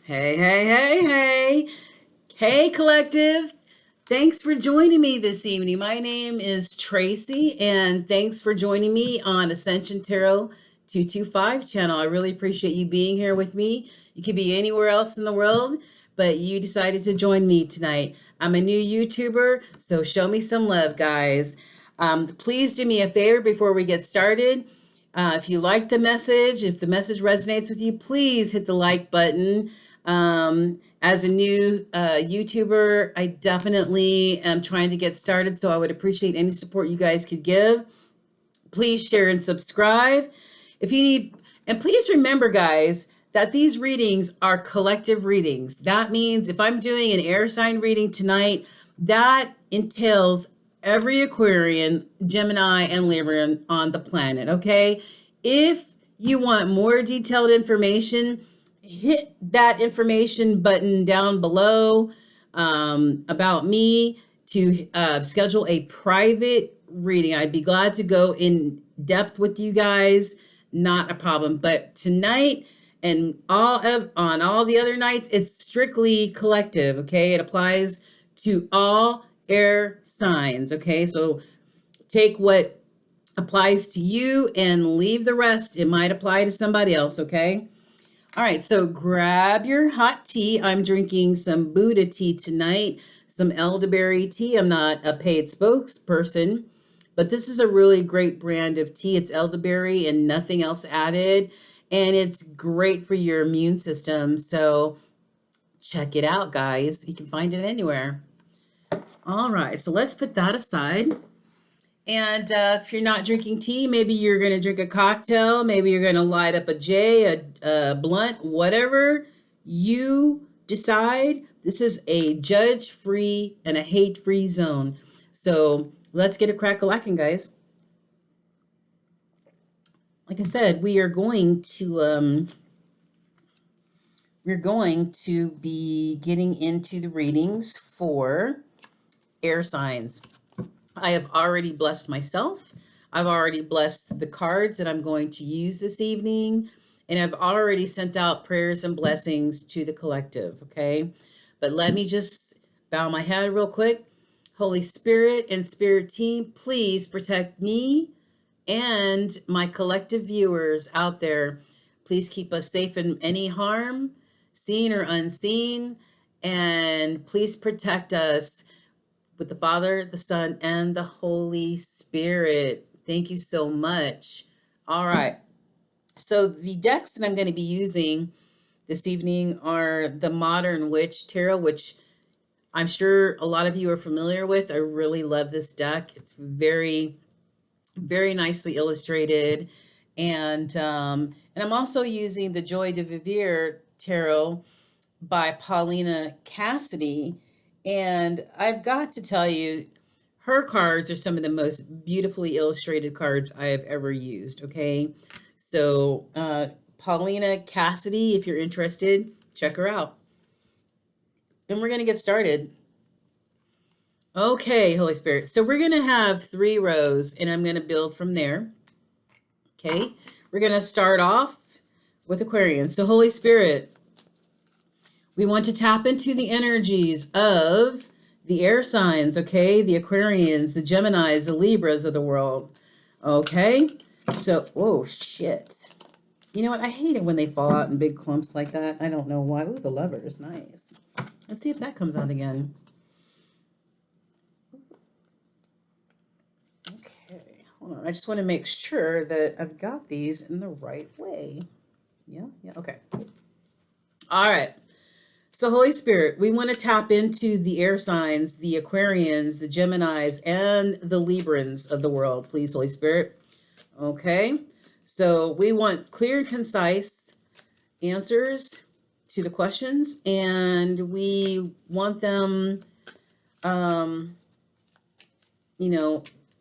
Hey, hey, hey, hey. Hey, collective. Thanks for joining me this evening. My name is Tracy, and thanks for joining me on Ascension Tarot 225 channel. I really appreciate you being here with me. You could be anywhere else in the world, but you decided to join me tonight. I'm a new YouTuber, so show me some love, guys. Please do me a favor before we get started. If you like the message, if the message resonates with you, please hit the like button. As a new YouTuber, I definitely am trying to get started, so I would appreciate any support you guys could give. Please share and subscribe. If you need, and please remember, guys, that these readings are collective readings. That means if I'm doing an air sign reading tonight, that entails every Aquarian, Gemini, and Libran on the planet, okay? If you want more detailed information, hit that information button down below about me to schedule a private reading. I'd be glad to go in depth with you guys. Not a problem. But tonight and on all the other nights, it's strictly collective. Okay, it applies to all air signs. Okay, so take what applies to you and leave the rest. It might apply to somebody else. Okay. All right, so grab your hot tea. I'm drinking some Buddha tea tonight, some elderberry tea. I'm not a paid spokesperson, but this is a really great brand of tea. It's elderberry and nothing else added, and it's great for your immune system. So check it out, guys. You can find it anywhere. All right, so let's put that aside. And if you're not drinking tea, maybe you're going to drink a cocktail. Maybe you're going to light up a J, a blunt, whatever you decide. This is a judge-free and a hate-free zone. So let's get a crack-a-lacking, guys. Like I said, we're going to be getting into the readings for air signs. I have already blessed myself. I've already blessed the cards that I'm going to use this evening. And I've already sent out prayers and blessings to the collective, okay? But let me just bow my head real quick. Holy Spirit and Spirit team, please protect me and my collective viewers out there. Please keep us safe from any harm, seen or unseen. And please protect us with the Father, the Son, and the Holy Spirit. Thank you so much. All right. So the decks that I'm going to be using this evening are the Modern Witch Tarot, which I'm sure a lot of you are familiar with. I really love this deck. It's very, very nicely illustrated. And I'm also using the Joy de Vivre Tarot by Paulina Cassidy. And I've got to tell you, her cards are some of the most beautifully illustrated cards I have ever used, okay? So Paulina Cassidy, if you're interested, check her out. And we're going to get started. Okay, Holy Spirit. So we're going to have 3 rows, and I'm going to build from there. Okay? We're going to start off with Aquarius. So Holy Spirit, we want to tap into the energies of the air signs, okay? The Aquarians, the Geminis, the Libras of the world, okay? So, oh, shit. You know what? I hate it when they fall out in big clumps like that. I don't know why. Ooh, the Lovers, nice. Let's see if that comes out again. Okay, hold on. I just want to make sure that I've got these in the right way. Yeah, okay. All right. So Holy Spirit, we want to tap into the air signs, the Aquarians, the Geminis, and the Librans of the world. Please, Holy Spirit. Okay. So we want clear and concise answers to the questions, and we want them,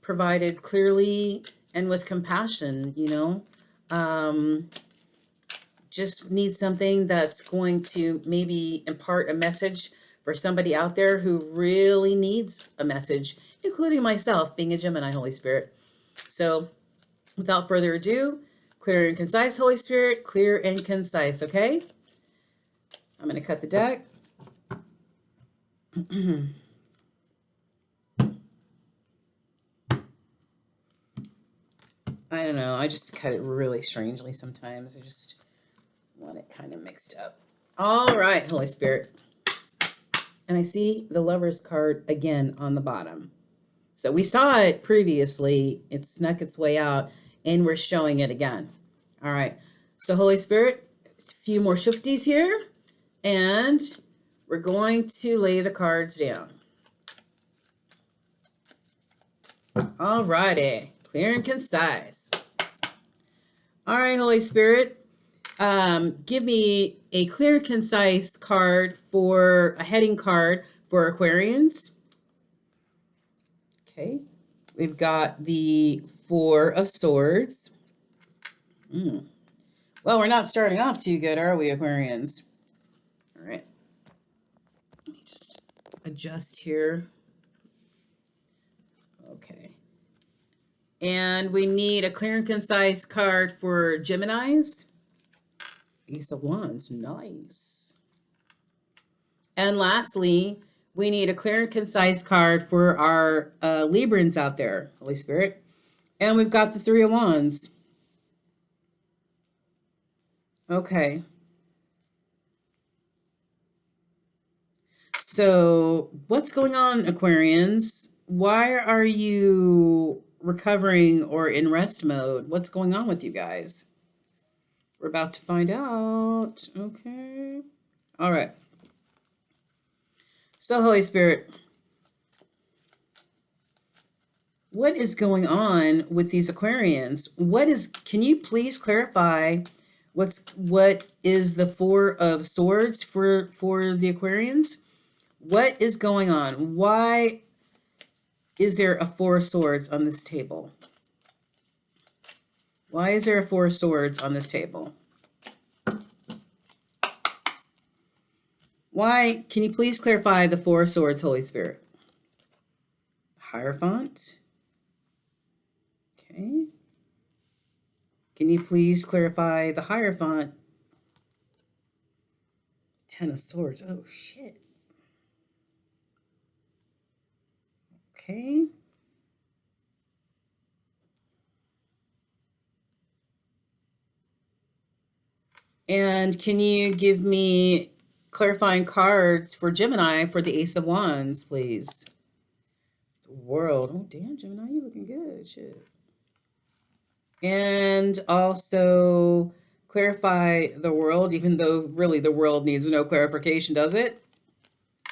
provided clearly and with compassion, just need something that's going to maybe impart a message for somebody out there who really needs a message, including myself, being a Gemini, Holy Spirit. So without further ado, clear and concise, Holy Spirit, clear and concise, okay? I'm going to cut the deck. I don't know. I just cut it really strangely sometimes. I just want it kind of mixed up. All right, Holy Spirit. And I see the Lover's card again on the bottom. So we saw it previously. It snuck its way out, and we're showing it again. All right. So Holy Spirit, a few more shifties here, and we're going to lay the cards down. All righty. Clear and concise. All right, Holy Spirit. Give me a clear and concise card for a heading card for Aquarians. Okay, we've got the Four of Swords. Well, we're not starting off too good, are we, Aquarians? All right, let me just adjust here. Okay. And we need a clear and concise card for Geminis. Ace of Wands, nice. And lastly, we need a clear and concise card for our Librans out there, Holy Spirit. And we've got the Three of Wands. Okay. So what's going on, Aquarians? Why are you recovering or in rest mode? What's going on with you guys? We're about to find out. Okay. All right. So, Holy Spirit, what is going on with these Aquarians? Can you please clarify what is the Four of Swords for the Aquarians? What is going on? Why is there a Four of Swords on this table? Why is there a Four of Swords on this table? Why? Can you please clarify the Four of Swords, Holy Spirit? Hierophant. Okay. Can you please clarify the Hierophant? Ten of Swords. Oh, shit. Okay. And can you give me clarifying cards for Gemini for the Ace of Wands, please? The World. Oh, damn, Gemini, you looking good. Shit. And also clarify the World, even though really the World needs no clarification, does it?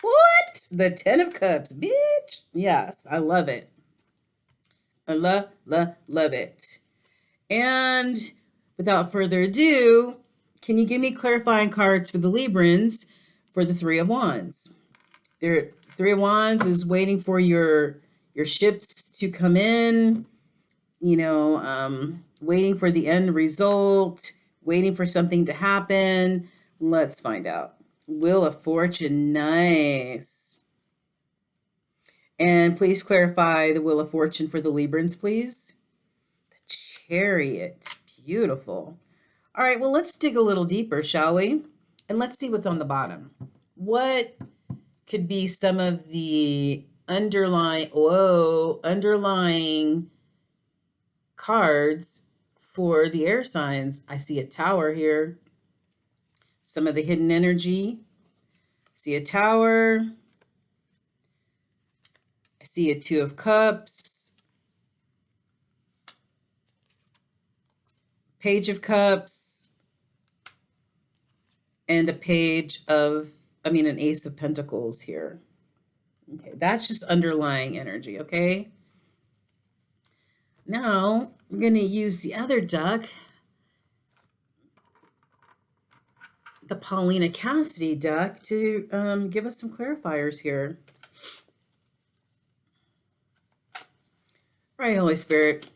What? The Ten of Cups, bitch. Yes, I love it. I love it. And without further ado, can you give me clarifying cards for the Librans for the Three of Wands? There, Three of Wands is waiting for your ships to come in, waiting for the end result, waiting for something to happen. Let's find out. Wheel of Fortune, nice. And please clarify the Wheel of Fortune for the Librans, please. The Chariot, beautiful. All right, well, let's dig a little deeper, shall we? And let's see what's on the bottom. What could be some of the underlying cards for the air signs? I see a Tower here. Some of the hidden energy. I see a Tower. I see a Two of Cups. Page of Cups. And an Ace of Pentacles here. Okay, that's just underlying energy, okay? Now, we're going to use the other deck, the Paulina Cassidy deck, to give us some clarifiers here. All right, Holy Spirit.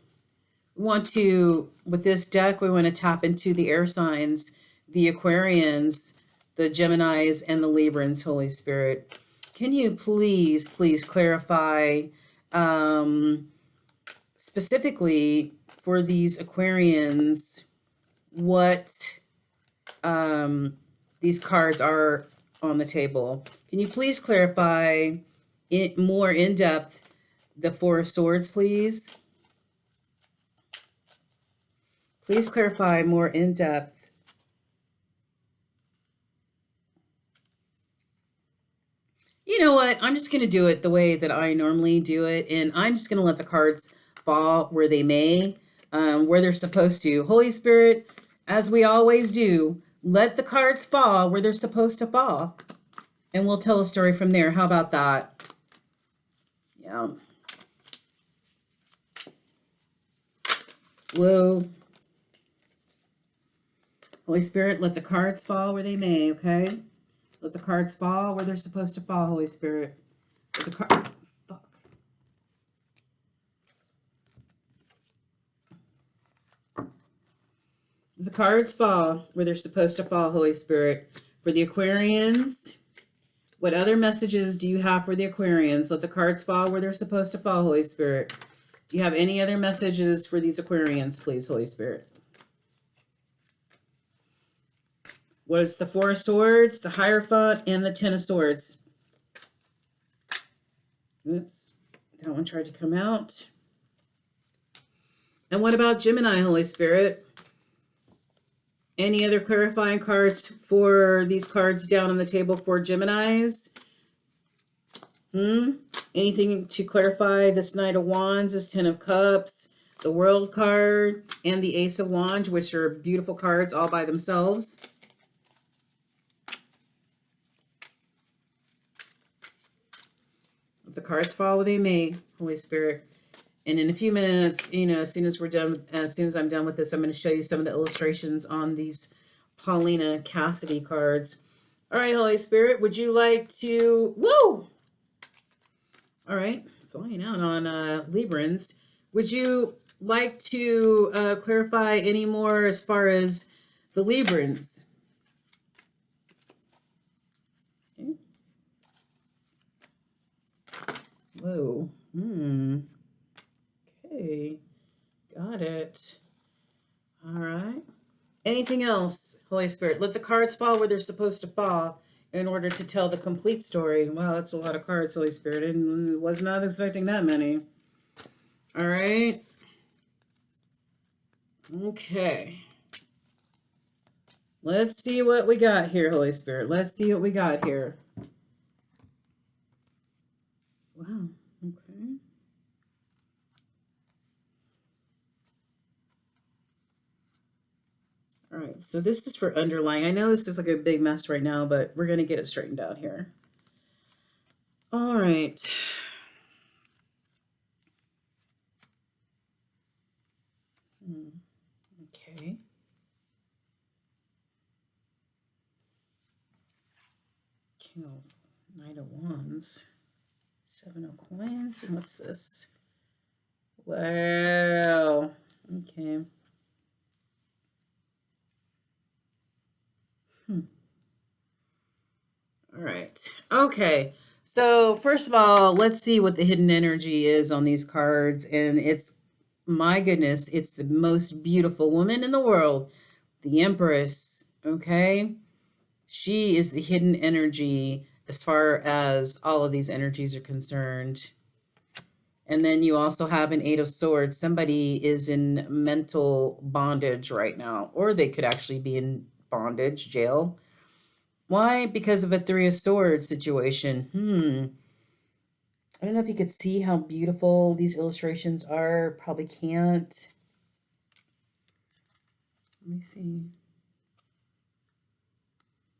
With this deck, we want to tap into the air signs, the Aquarians, the Geminis, and the Librans, Holy Spirit. Can you please clarify specifically for these Aquarians what these cards are on the table. Can you please clarify it more in depth the Four of Swords, please? Please clarify more in depth. You know what? I'm just going to do it the way that I normally do it, and I'm just going to let the cards fall where they may, where they're supposed to. Holy Spirit, as we always do, let the cards fall where they're supposed to fall, and we'll tell a story from there. How about that? Yeah. Whoa. Holy Spirit, let the cards fall where they may, okay? Let the cards fall where they're supposed to fall, Holy Spirit. Let the card... Fuck. The cards fall where they're supposed to fall, Holy Spirit. For the Aquarians, what other messages do you have for the Aquarians? Let the cards fall where they're supposed to fall, Holy Spirit. Do you have any other messages for these Aquarians, please, Holy Spirit? What is the Four of Swords, the Hierophant, and the Ten of Swords? Oops, that one tried to come out. And what about Gemini, Holy Spirit? Any other clarifying cards for these cards down on the table for Geminis? Anything to clarify this Knight of Wands, this Ten of Cups, the World card, and the Ace of Wands, which are beautiful cards all by themselves? The cards fall where they may, Holy Spirit. And in a few minutes, you know, as soon as I'm done with this, I'm going to show you some of the illustrations on these Paulina Cassidy cards. All right, Holy Spirit, would you like to... Woo! All right, flying out on Librans. Would you like to clarify any more as far as the Librans? Okay. Whoa. Okay. Got it. All right. Anything else, Holy Spirit? Let the cards fall where they're supposed to fall in order to tell the complete story. Wow, that's a lot of cards, Holy Spirit. I was not expecting that many. All right. Okay. Let's see what we got here, Holy Spirit. Let's see what we got here. Wow. Okay. All right, so this is for underlying. I know this is like a big mess right now, but we're going to get it straightened out here. All right. Okay. King of Knight of Wands. Seven of Coins. And what's this? Wow. Okay. All right. Okay. So first of all, let's see what the hidden energy is on these cards. And it's, my goodness, it's the most beautiful woman in the world, the Empress. Okay. She is the hidden energy as far as all of these energies are concerned. And then you also have an Eight of Swords. Somebody is in mental bondage right now, or they could actually be in bondage, jail. Why? Because of a Three of Swords situation. I don't know if you could see how beautiful these illustrations are. Probably can't. Let me see.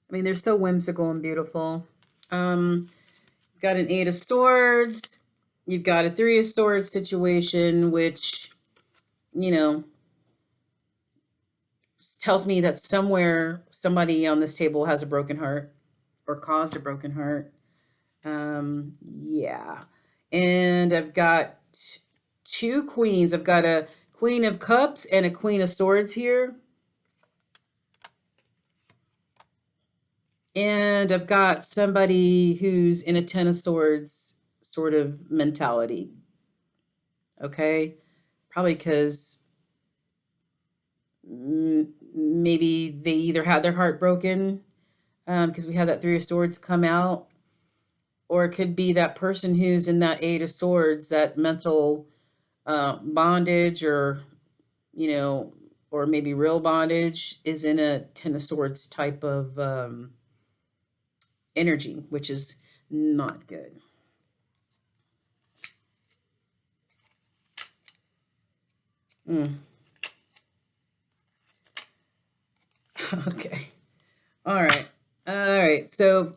I mean, they're so whimsical and beautiful. Got an Eight of Swords. You've got a Three of Swords situation, which, you know, tells me that somewhere somebody on this table has a broken heart or caused a broken heart. Yeah. And I've got two queens. I've got a Queen of Cups and a Queen of Swords here. And I've got somebody who's in a Ten of Swords sort of mentality. Okay? Probably because maybe they either had their heart broken because we have that Three of Swords come out. Or it could be that person who's in that Eight of Swords, that mental bondage, or, you know, or maybe real bondage, is in a Ten of Swords type of energy, which is not good. Okay. All right. All right. So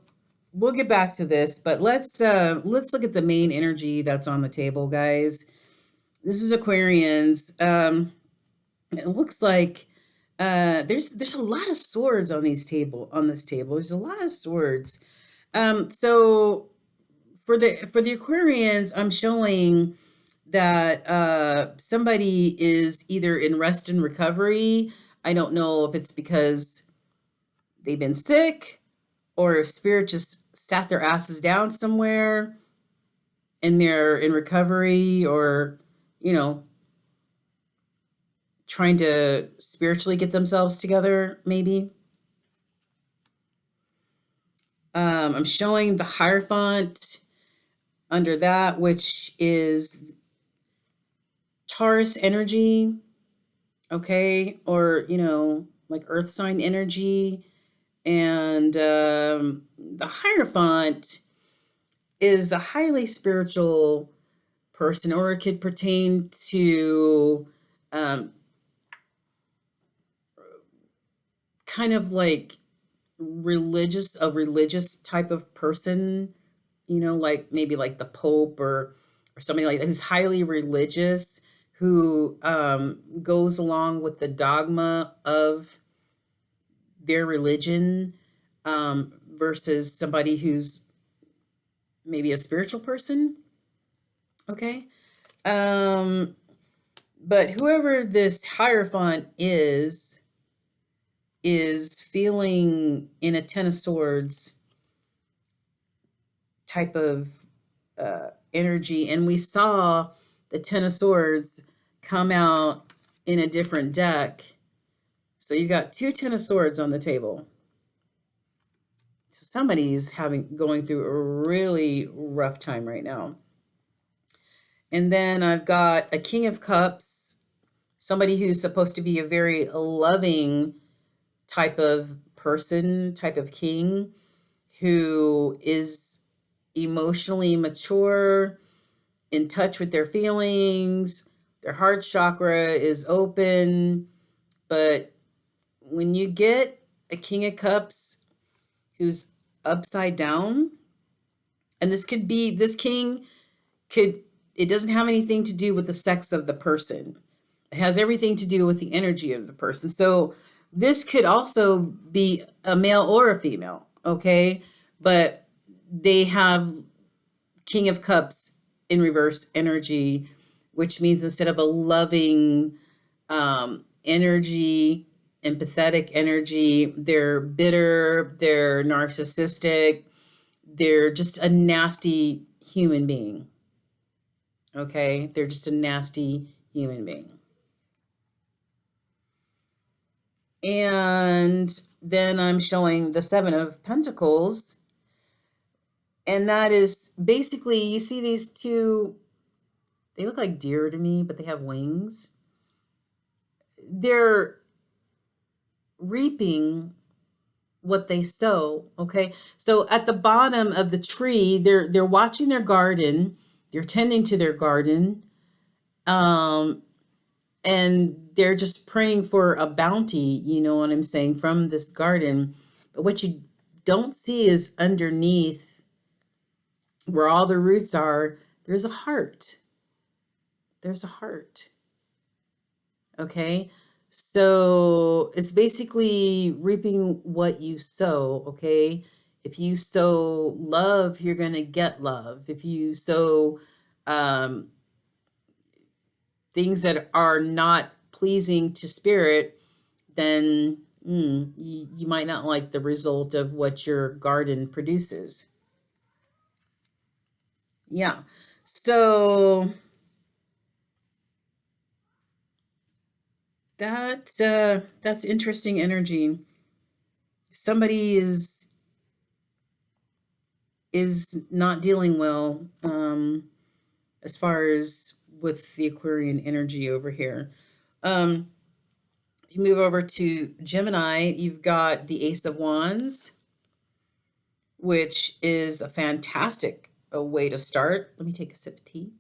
we'll get back to this, but let's look at the main energy that's on the table, guys. This is Aquarians. It looks like there's a lot of swords on this table. There's a lot of swords. So for the Aquarians, I'm showing that somebody is either in rest and recovery. I don't know if it's because they've been sick, or if spirit just sat their asses down somewhere and they're in recovery, or, you know, trying to spiritually get themselves together, maybe. I'm showing the Hierophant under that, which is Taurus energy, okay, or, you know, like earth sign energy. And the Hierophant is a highly spiritual person, or it could pertain to kind of like a religious type of person, you know, like maybe like the Pope, or somebody like that, who's highly religious, who goes along with the dogma of their religion, versus somebody who's maybe a spiritual person. Okay. But whoever this Hierophant is feeling in a Ten of Swords type of energy. And we saw the Ten of Swords come out in a different deck. So you got two Ten of Swords on the table. So somebody's going through a really rough time right now. And then I've got a King of Cups, somebody who's supposed to be a very loving type of person, type of king, who is emotionally mature, in touch with their feelings, their heart chakra is open. But when you get a King of Cups who's upside down, and this king could, it doesn't have anything to do with the sex of the person. It has everything to do with the energy of the person. So this could also be a male or a female, okay? But they have King of Cups in reverse energy, which means instead of a loving energy, empathetic energy, they're bitter, they're narcissistic, they're just a nasty human being. Okay? They're just a nasty human being. And then I'm showing the Seven of Pentacles. And that is basically, you see these two, they look like deer to me, but they have wings. They're reaping what they sow, okay? So at the bottom of the tree, they're watching their garden, they're tending to their garden, and they're just praying for a bounty, you know what I'm saying, from this garden. But what you don't see is underneath, where all the roots are, there's a heart. There's a heart. Okay? So it's basically reaping what you sow, okay? If you sow love, you're going to get love. If you sow things that are not pleasing to spirit, then you might not like the result of what your garden produces. Yeah. So that's interesting energy. Somebody is is not dealing well, as far as with the Aquarian energy over here. Um, you move over to Gemini, you've got the Ace of Wands, which is a fantastic way to start. Let me take a sip of tea.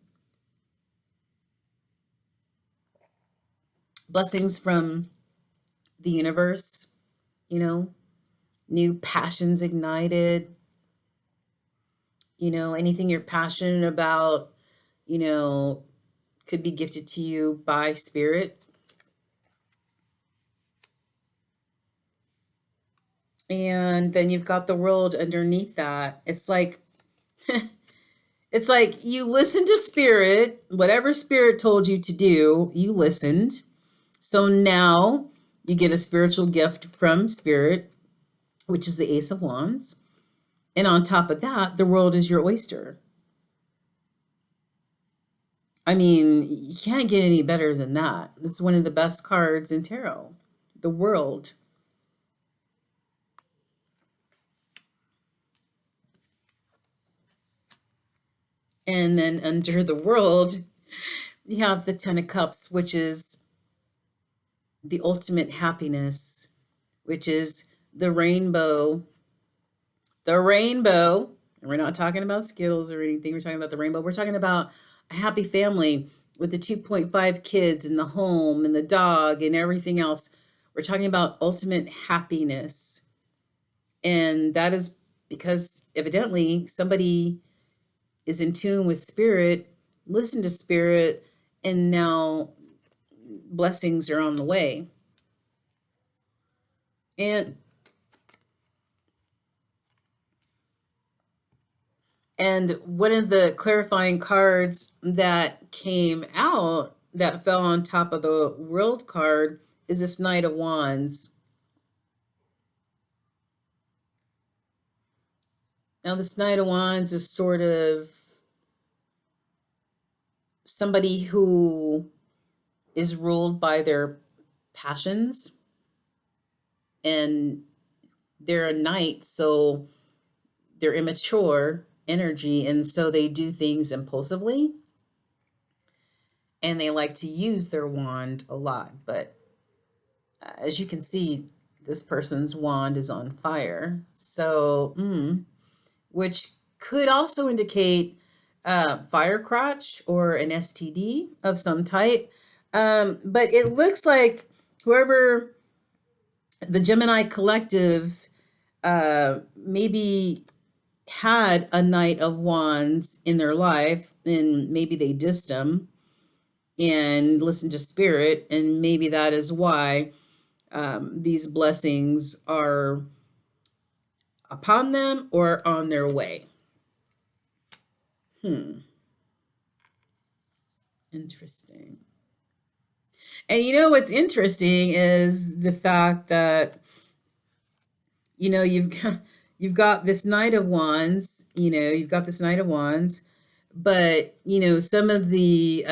Blessings from the universe, you know, new passions ignited, anything you're passionate about, could be gifted to you by spirit. And then you've got the world underneath that. It's like it's like you listened to spirit, whatever spirit told you to do, you listened. So now you get a spiritual gift from spirit, which is the Ace of Wands. And on top of that, the world is your oyster. I mean, you can't get any better than that. It's one of the best cards in tarot, the world. And then under the world, you have the Ten of Cups, which is the ultimate happiness, which is the rainbow. The rainbow. And we're not talking about Skittles or anything. We're talking about the rainbow. We're talking about a happy family with the 2.5 kids and the home and the dog and everything else. We're talking about ultimate happiness. And that is because evidently somebody is in tune with spirit, listen to spirit, and now blessings are on the way. And one of the clarifying cards that came out that fell on top of the world card is this Knight of Wands. Now, this Knight of Wands is sort of somebody who is ruled by their passions, and they're a knight, so they're immature energy, and so they do things impulsively, and they like to use their wand a lot. But as you can see, this person's wand is on fire, so which could also indicate fire crotch or an STD of some type. But it looks like whoever the Gemini collective maybe had a Knight of Wands in their life, and maybe they dissed him and listened to spirit, and maybe that is why these blessings are upon them or on their way. Interesting. And what's interesting is the fact that you've got this Knight of Wands, but some of the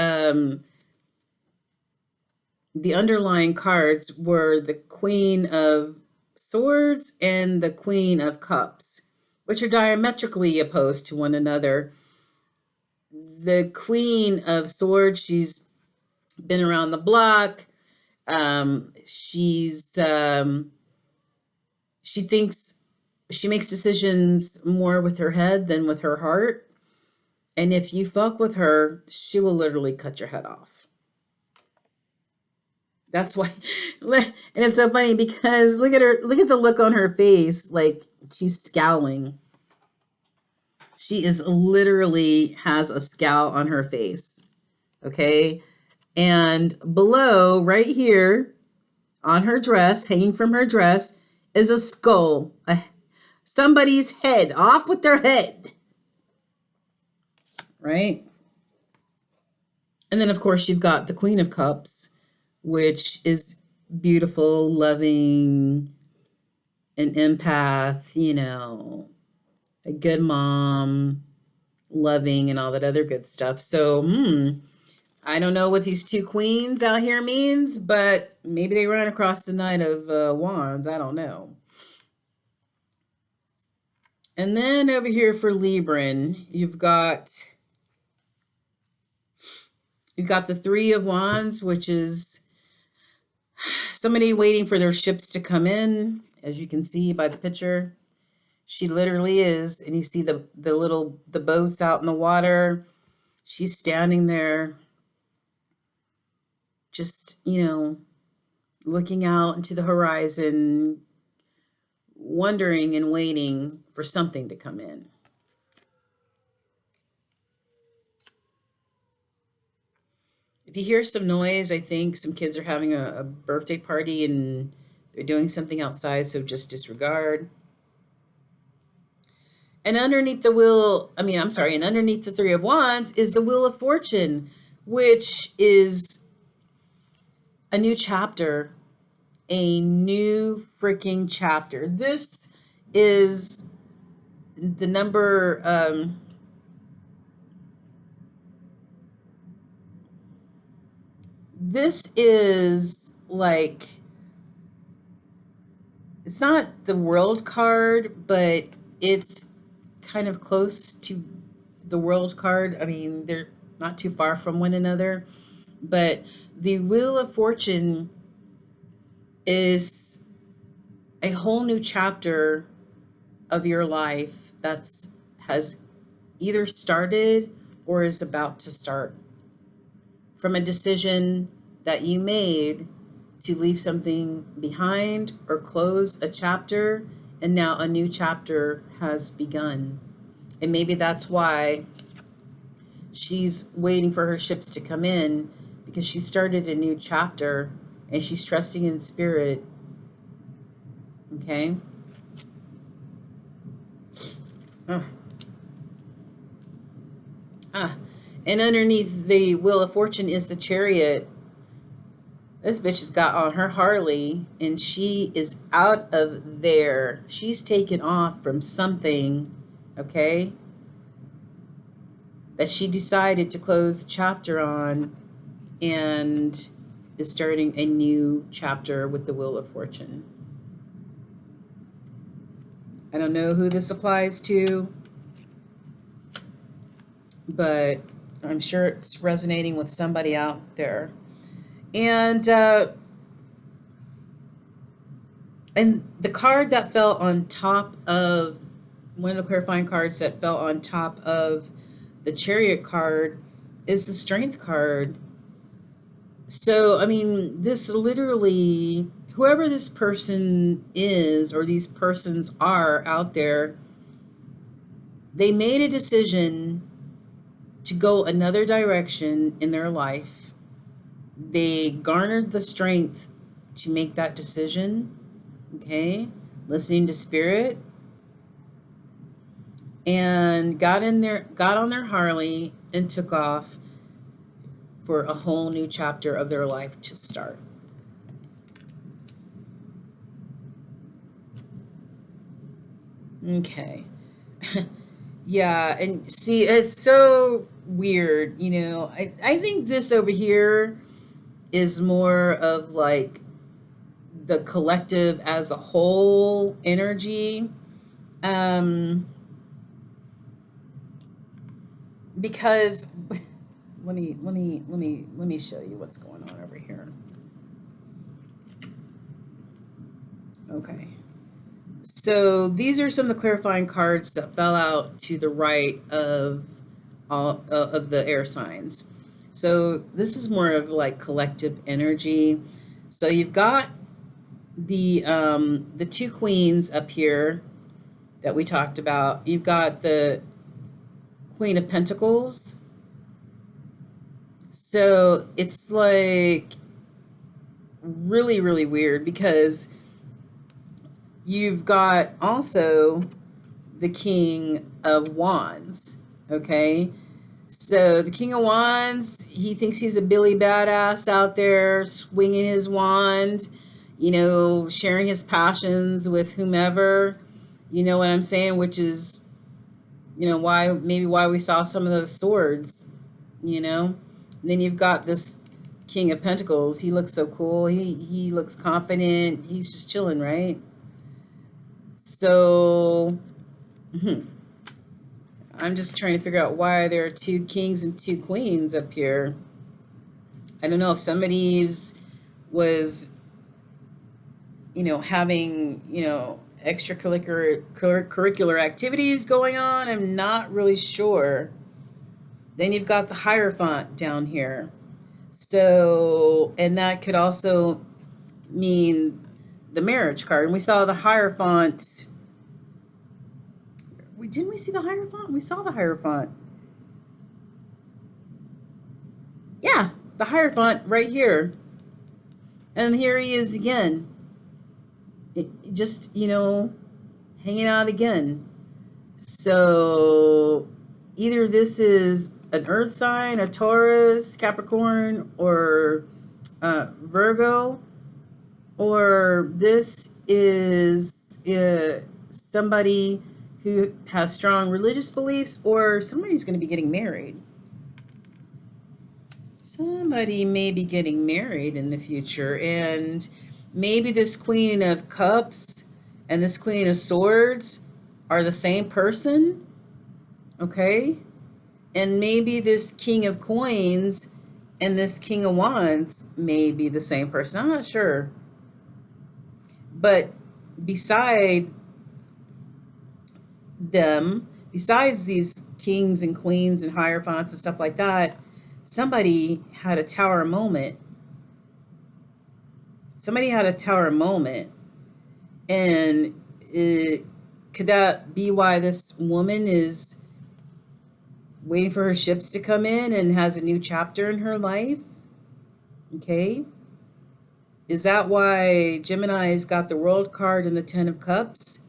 underlying cards were the Queen of Swords and the Queen of Cups, which are diametrically opposed to one another. The Queen of Swords, she's been around the block. She thinks she makes decisions more with her head than with her heart. And if you fuck with her, she will literally cut your head off. That's why, and it's so funny because look at the look on her face, like she's scowling. She is literally has a scowl on her face. Okay. And below, right here on her dress, hanging from her dress, is a skull. Somebody's head, off with their head. Right? And then, of course, you've got the Queen of Cups, which is beautiful, loving, an empath, a good mom, loving, and all that other good stuff. So, I don't know what these two queens out here means, but maybe they ran across the Knight of Wands. I don't know. And then over here for Libran, you've got the Three of Wands, which is somebody waiting for their ships to come in, as you can see by the picture. She literally is, and you see the boats out in the water. She's standing there, just, looking out into the horizon, wondering and waiting for something to come in. If you hear some noise, I think some kids are having a birthday party and they're doing something outside, so just disregard. And underneath underneath the Three of Wands is the Wheel of Fortune, which is a new chapter, a new freaking chapter. This is the number, this is like, it's not the World card, but it's kind of close to the World card. I mean, they're not too far from one another, but the Wheel of Fortune is a whole new chapter of your life has either started or is about to start, from a decision that you made to leave something behind or close a chapter, and now a new chapter has begun. And maybe that's why she's waiting for her ships to come in, because she started a new chapter and she's trusting in spirit. Okay. And underneath the Wheel of Fortune is the Chariot. This bitch has got on her Harley and she is out of there. She's taken off from something, okay, that she decided to close the chapter on, and is starting a new chapter with the Wheel of Fortune. I don't know who this applies to, but I'm sure it's resonating with somebody out there. And the card that fell on top of, one of the clarifying cards that fell on top of the Chariot card is the Strength card. So, I mean, this literally, whoever this person is, or these persons are out there, they made a decision to go another direction in their life. They garnered the strength to make that decision, okay, listening to spirit, and got on their Harley and took off for a whole new chapter of their life to start. Okay. Yeah, and see, it's so weird, I think this over here is more of like the collective as a whole energy, because let me show you what's going on over here. Okay, so these are some of the clarifying cards that fell out to the right of all of the air signs. So this is more of like collective energy. So you've got the two queens up here that we talked about. You've got the Queen of Pentacles. So it's like really, really weird, because you've got also the King of Wands, okay? So the King of Wands, he thinks he's a Billy Badass out there, swinging his wand, sharing his passions with whomever, you know what I'm saying? Which is, why we saw some of those swords, And then you've got this King of Pentacles. He looks so cool. He looks confident. He's just chilling, right? So Mhm. I'm just trying to figure out why there are two kings and two queens up here. I don't know if somebody's was, having, extracurricular activities going on. I'm not really sure. Then you've got the Hierophant down here. So, and that could also mean the marriage card. And we saw the Hierophant. Didn't we see the Hierophant? We saw the Hierophant. Yeah, the Hierophant right here. And here he is again. Just, hanging out again. So either this is an earth sign, a Taurus, Capricorn, or Virgo, or this is somebody who has strong religious beliefs, or somebody's going to be getting married. Somebody may be getting married in the future, and maybe this Queen of Cups and this Queen of Swords are the same person, okay? And maybe this King of Coins and this King of Wands may be the same person. I'm not sure. But beside them, besides these kings and queens and hierophants and stuff like that, somebody had a tower moment. Somebody had a tower moment. And could that be why this woman is waiting for her ships to come in and has a new chapter in her life? Okay. Is that why Gemini's got the World card and the Ten of Cups?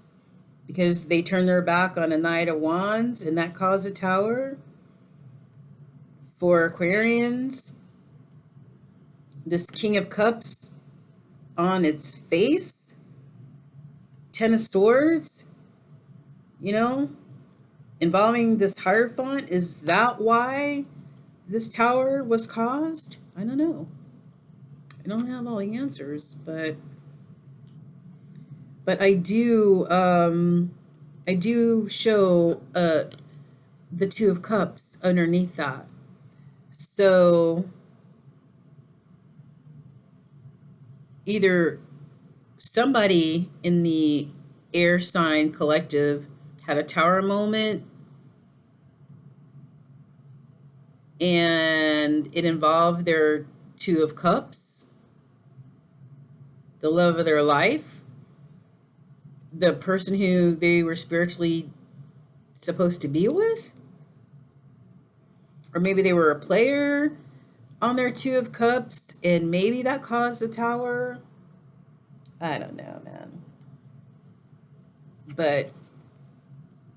Because they turned their back on a Knight of Wands and that caused a tower? For Aquarians, this King of Cups on its face, Ten of Swords, involving this Hierophant, is that why this tower was caused? I don't know. I don't have all the answers, but I do show the Two of Cups underneath that. So either somebody in the air sign collective had a tower moment and it involved their Two of Cups, the love of their life, the person who they were spiritually supposed to be with. Or maybe they were a player on their Two of Cups and maybe that caused the tower. I don't know, man. But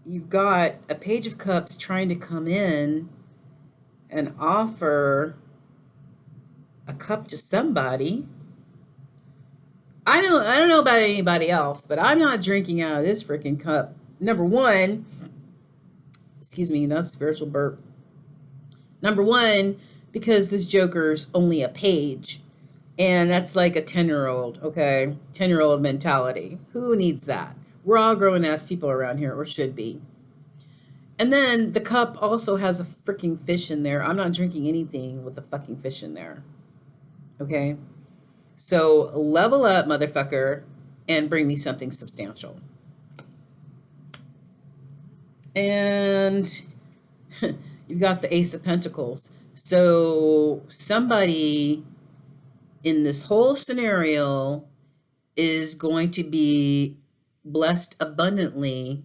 you've got a Page of Cups trying to come in and offer a cup to somebody. I don't know about anybody else, but I'm not drinking out of this freaking cup. Number one, excuse me, that's spiritual burp. Number one, because this Joker's only a page. And that's like a 10-year-old, okay? 10-year-old mentality. Who needs that? We're all grown ass people around here, or should be. And then the cup also has a freaking fish in there. I'm not drinking anything with a fucking fish in there. Okay? So level up, motherfucker, and bring me something substantial. And you've got the Ace of Pentacles. So somebody in this whole scenario is going to be blessed abundantly.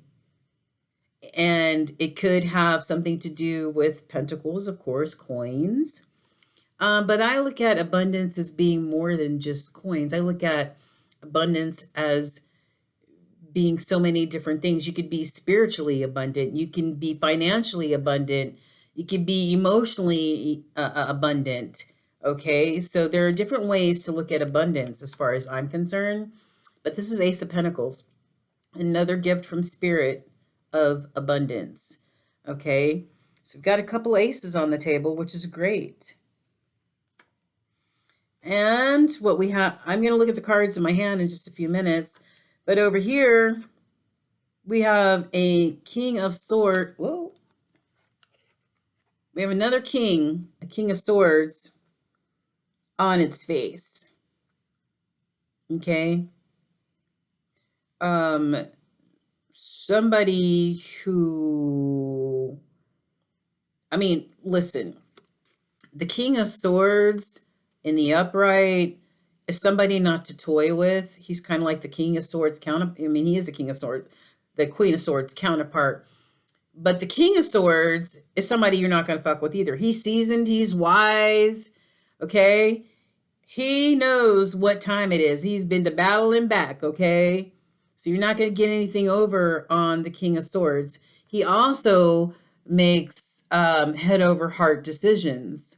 And it could have something to do with pentacles, of course, coins. But I look at abundance as being more than just coins. I look at abundance as being so many different things. You could be spiritually abundant. You can be financially abundant. You could be emotionally abundant. Okay, so there are different ways to look at abundance as far as I'm concerned. But this is Ace of Pentacles, another gift from Spirit of abundance. Okay, so we've got a couple aces on the table, which is great. And what we have, I'm going to look at the cards in my hand in just a few minutes. But over here, we have a King of Swords. Whoa. We have another king, a King of Swords on its face. Okay. Somebody who, I mean, listen, the King of Swords in the upright is somebody not to toy with. He's kind of like the King of Swords counterpart. I mean, he is the King of Swords, the Queen of Swords counterpart. But the King of Swords is somebody you're not going to fuck with either. He's seasoned, he's wise, okay? He knows what time it is. He's been to battle and back, okay? So you're not going to get anything over on the King of Swords. He also makes head over heart decisions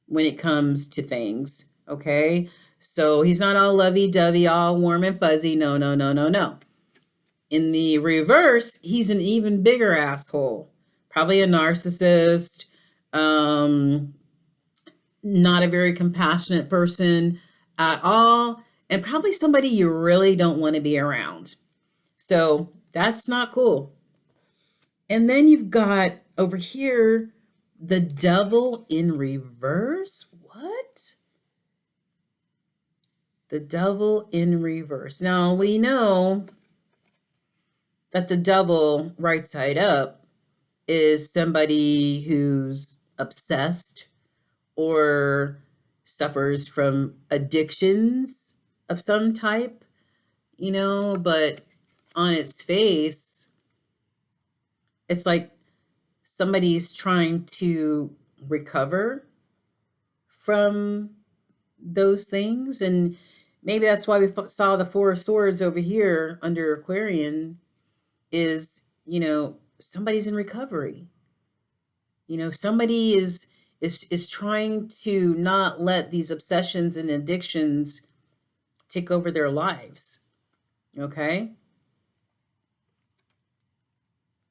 when it comes to things, okay? So he's not all lovey-dovey, all warm and fuzzy. No, no, no, no, no. In the reverse, he's an even bigger asshole. Probably a narcissist, not a very compassionate person at all, and probably somebody you really don't want to be around. So that's not cool. And then you've got over here the Devil in reverse. What? The Devil in reverse. Now we know that the Devil right side up is somebody who's obsessed or suffers from addictions of some type, you know, but on its face, it's like somebody's trying to recover from those things. And maybe that's why we saw the Four of Swords over here under Aquarian is, you know, somebody's in recovery. You know, somebody is trying to not let these obsessions and addictions take over their lives. Okay?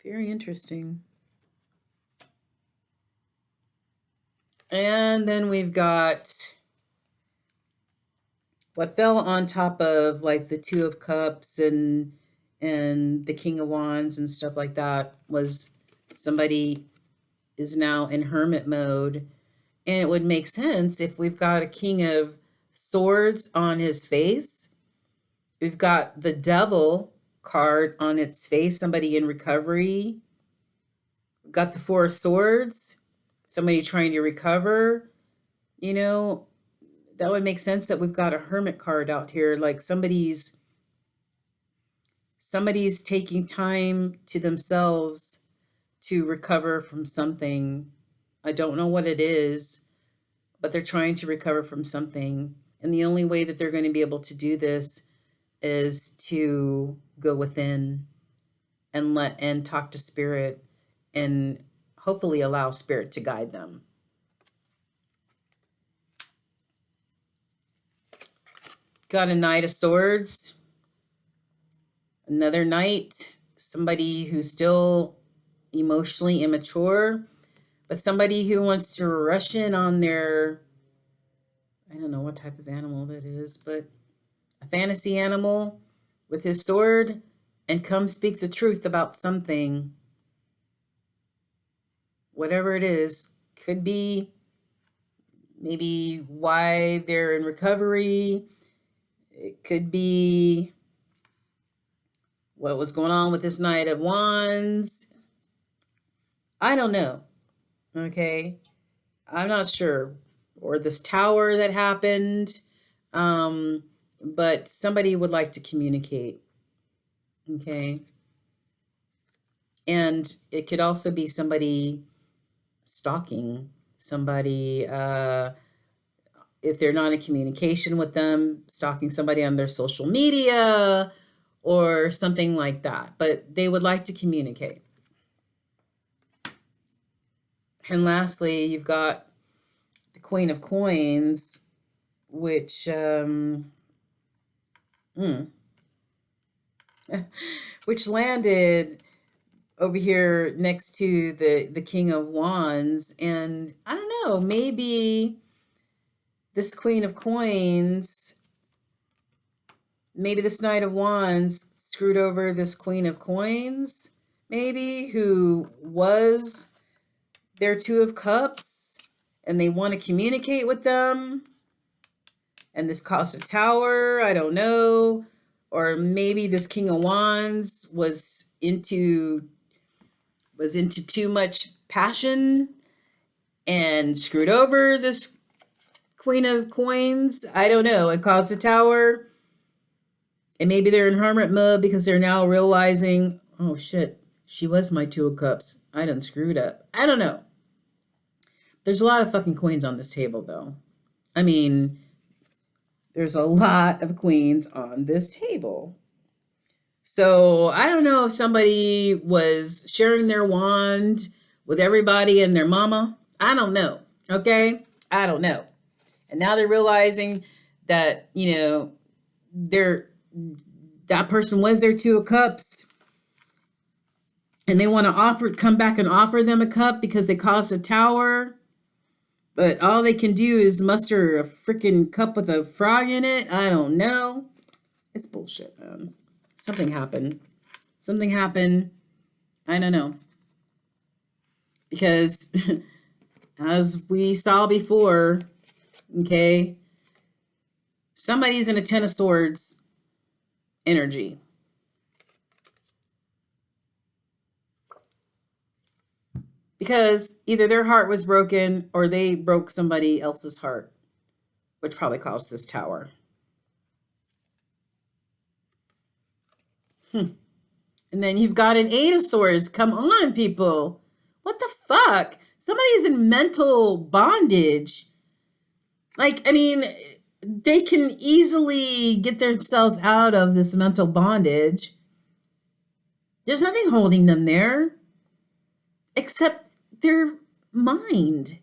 Very interesting. And then we've got what fell on top of like the Two of Cups and the King of Wands and stuff like that was somebody is now in hermit mode. And it would make sense if we've got a King of Swords on his face. We've got the Devil card on its face, somebody in recovery. We've got the Four of Swords, somebody trying to recover. You know, that would make sense that we've got a Hermit card out here, like somebody's taking time to themselves to recover from something. I don't know what it is, but they're trying to recover from something. And the only way that they're going to be able to do this is to go within and talk to spirit and hopefully allow spirit to guide them. Got a Knight of Swords. Another knight, somebody who's still emotionally immature, but somebody who wants to rush in on their, I don't know what type of animal that is, but a fantasy animal with his sword and come speak the truth about something. Whatever it is, could be maybe why they're in recovery. It could be what was going on with this Knight of Wands. I don't know. Okay. I'm not sure. Or this tower that happened. But somebody would like to communicate. Okay. And it could also be somebody stalking somebody, if they're not in communication with them, stalking somebody on their social media or something like that. But they would like to communicate. And lastly, you've got the Queen of Coins, which which landed over here next to the King of Wands. And I don't know, maybe this Queen of Coins, maybe this Knight of Wands screwed over this Queen of Coins, maybe, who was their Two of Cups, and they want to communicate with them. And this cost a tower, I don't know. Or maybe this King of Wands was into too much passion and screwed over this Queen of Coins. I don't know. It caused a tower. And maybe they're in hermit mode because they're now realizing, oh shit, she was my Two of Cups. I done screwed up. I don't know. There's a lot of fucking queens on this table, though. I mean, there's a lot of queens on this table. So I don't know if somebody was sharing their wand with everybody and their mama. I don't know. Okay? I don't know. And now they're realizing that, you know, that person was their Two of Cups. And they want to come back and offer them a cup because they caused a tower. But all they can do is muster a freaking cup with a frog in it. I don't know. It's bullshit, man. Something happened. Something happened. I don't know. Because as we saw before, okay, somebody's in a Ten of Swords energy. Because either their heart was broken or they broke somebody else's heart, which probably caused this tower. And then you've got an Eight of Swords. Come on, people. What the fuck? Somebody's in mental bondage. Like, I mean, they can easily get themselves out of this mental bondage. There's nothing holding them there except their mind.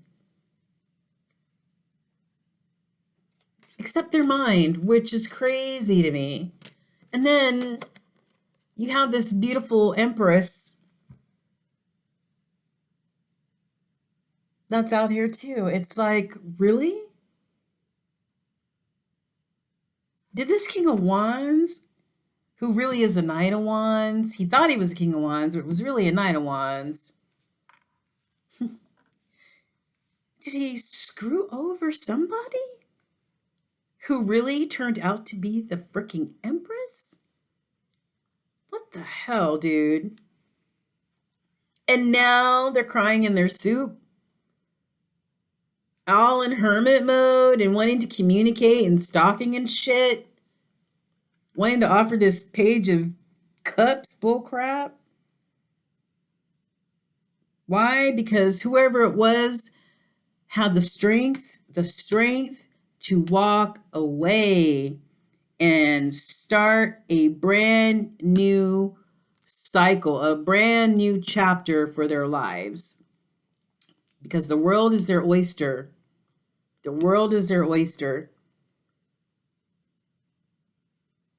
Except their mind, which is crazy to me. And then you have this beautiful Empress that's out here too. It's like, really? Did this King of Wands, who really is a Knight of Wands, he thought he was a King of Wands, but it was really a Knight of Wands. Did he screw over somebody who really turned out to be the freaking Empress? What the hell, dude? And now they're crying in their soup, all in hermit mode and wanting to communicate and stalking and shit, wanting to offer this Page of Cups bullcrap. Why? Because whoever it was had the strength to walk away and start a brand new cycle, a brand new chapter for their lives. Because the world is their oyster. The world is their oyster.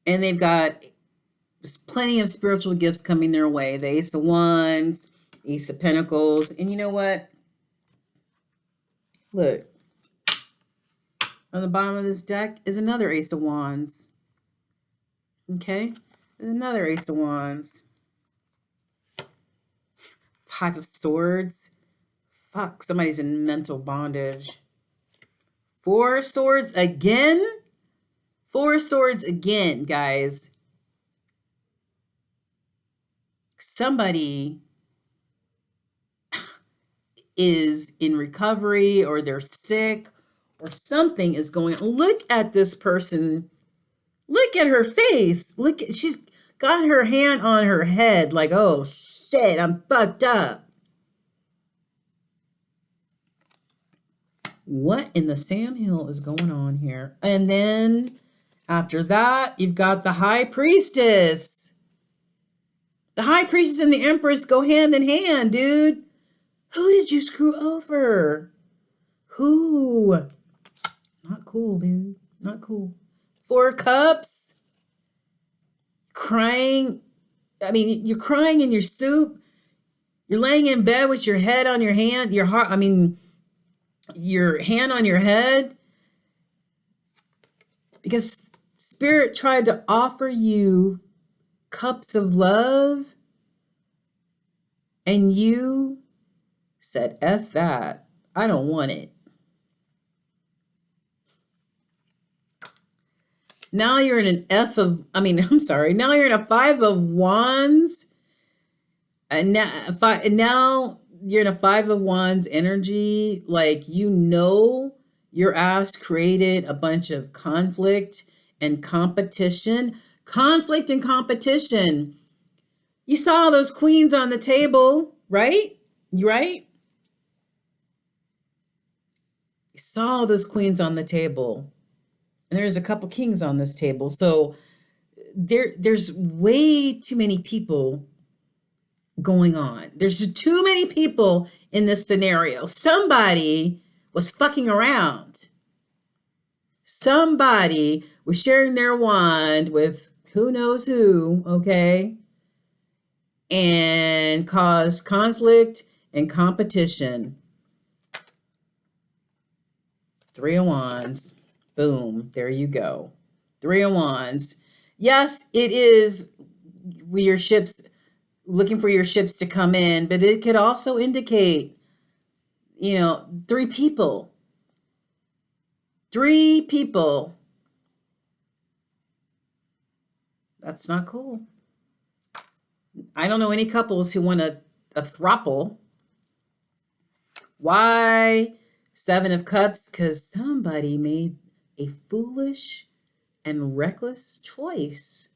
And they've got plenty of spiritual gifts coming their way. The Ace of Wands, Ace of Pentacles. And you know what? Look. On the bottom of this deck is another Ace of Wands. Okay? There's another Ace of Wands. Five of Swords. Fuck, somebody's in mental bondage. Four Swords again? Four Swords again, guys. Somebody is in recovery or they're sick or something is going on. Look at this person. Look at her face. She's got her hand on her head like, oh shit, I'm fucked up. What in the Sam Hill is going on here? And then after that, you've got the High Priestess. The High Priestess and the Empress go hand in hand, dude. Who did you screw over? Who? Not cool, dude. Not cool. Four Cups. Crying. I mean, you're crying in your soup. You're laying in bed with your head on your hand, your hand on your head. Because Spirit tried to offer you cups of love, and you said, F that. I don't want it. Now you're in an now you're in a Five of Wands. And now you're in a Five of Wands energy. Like, your ass created a bunch of conflict and competition. Conflict and competition. You saw those queens on the table, right? Right? You saw those queens on the table. And there's a couple kings on this table. So there's way too many people going on. There's too many people in this scenario. Somebody was fucking around. Somebody was sharing their wand with who knows who, okay? And caused conflict and competition. Three of Wands. Boom. There you go. Three of Wands. Yes, it is your ships, looking for your ships to come in, but it could also indicate, three people. Three people. That's not cool. I don't know any couples who want a throuple. Why? Seven of Cups, because somebody made a foolish and reckless choice.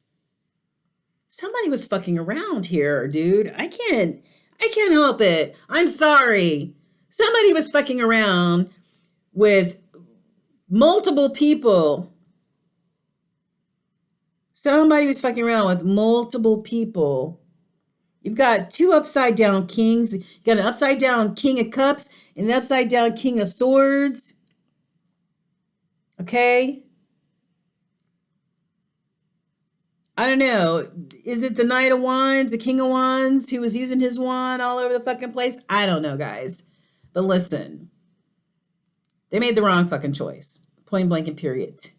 Somebody was fucking around here, dude. I can't help it. I'm sorry. Somebody was fucking around with multiple people. Somebody was fucking around with multiple people. You've got two upside down kings. You got an upside down King of Cups and an upside down King of Swords. Okay? I don't know. Is it the Knight of Wands, the King of Wands, who was using his wand all over the fucking place? I don't know, guys. But listen, they made the wrong fucking choice. Point blank and period.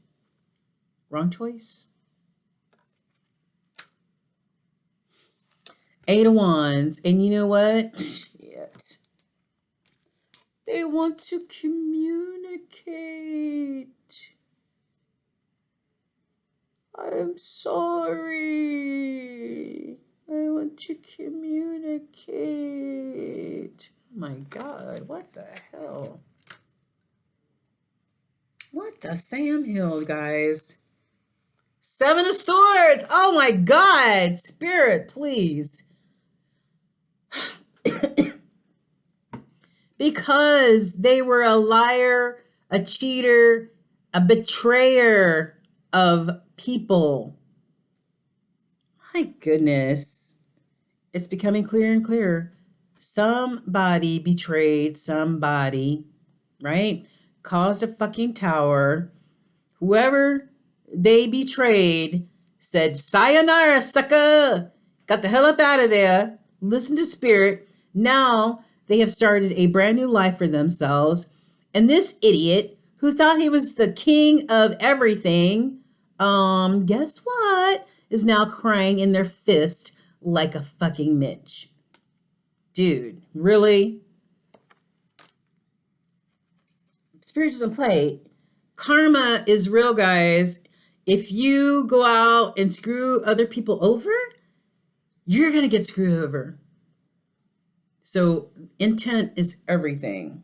Wrong choice. Eight of Wands. And you know what? Shit. They want to communicate. I'm sorry. I want to communicate. Oh my God, what the hell? What the Sam Hill, guys? Seven of Swords. Oh my God. Spirit, please. Because they were a liar, a cheater, a betrayer of people. My goodness. It's becoming clearer and clearer. Somebody betrayed somebody, right? Caused a fucking tower. Whoever they betrayed said, sayonara, sucker. Got the hell up out of there. Listen to Spirit. Now they have started a brand new life for themselves. And this idiot who thought he was the king of everything, guess what? Is now crying in their fist like a fucking Mitch. Dude, really? Spirit doesn't play. Karma is real, guys. If you go out and screw other people over, you're going to get screwed over. So intent is everything.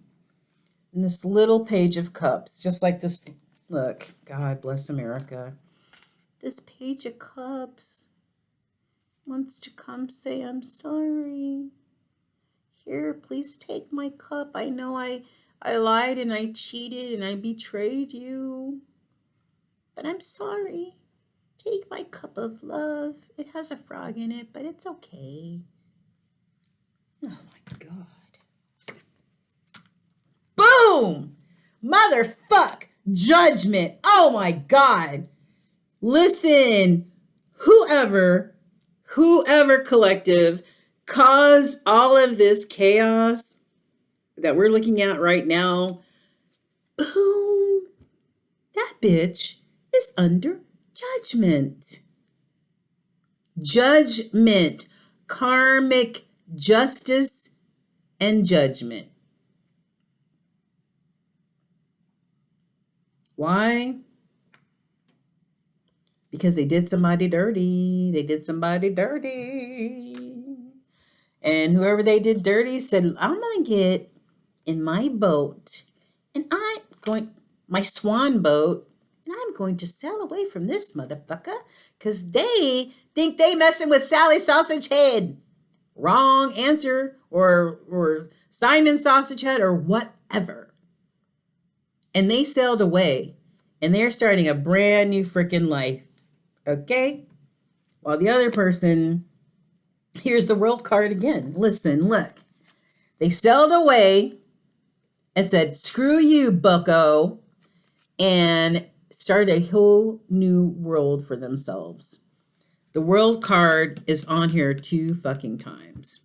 And this little Page of Cups, just like this, look, God bless America. This Page of Cups wants to come say, I'm sorry. Here, please take my cup. I know I lied and I cheated and I betrayed you. But I'm sorry. Take my cup of love. It has a frog in it, but it's okay. Oh my God. Boom! Motherfuck! Judgment. Oh my God. Listen, whoever collective caused all of this chaos that we're looking at right now, boom, that bitch is under judgment. judgment, karmic justice, and judgment. Why? Because they did somebody dirty. They did somebody dirty. And whoever they did dirty said, I'm going to get in my boat and I'm going, my swan boat, and I'm going to sail away from this motherfucker because they think they messing with Sally Sausage Head. Wrong answer, or Simon Sausage Head, or whatever. And they sailed away, and they're starting a brand new freaking life. Okay? While the other person, here's the world card again. Listen, look. They sailed away and said, screw you, bucko, and started a whole new world for themselves. The world card is on here 2 fucking times.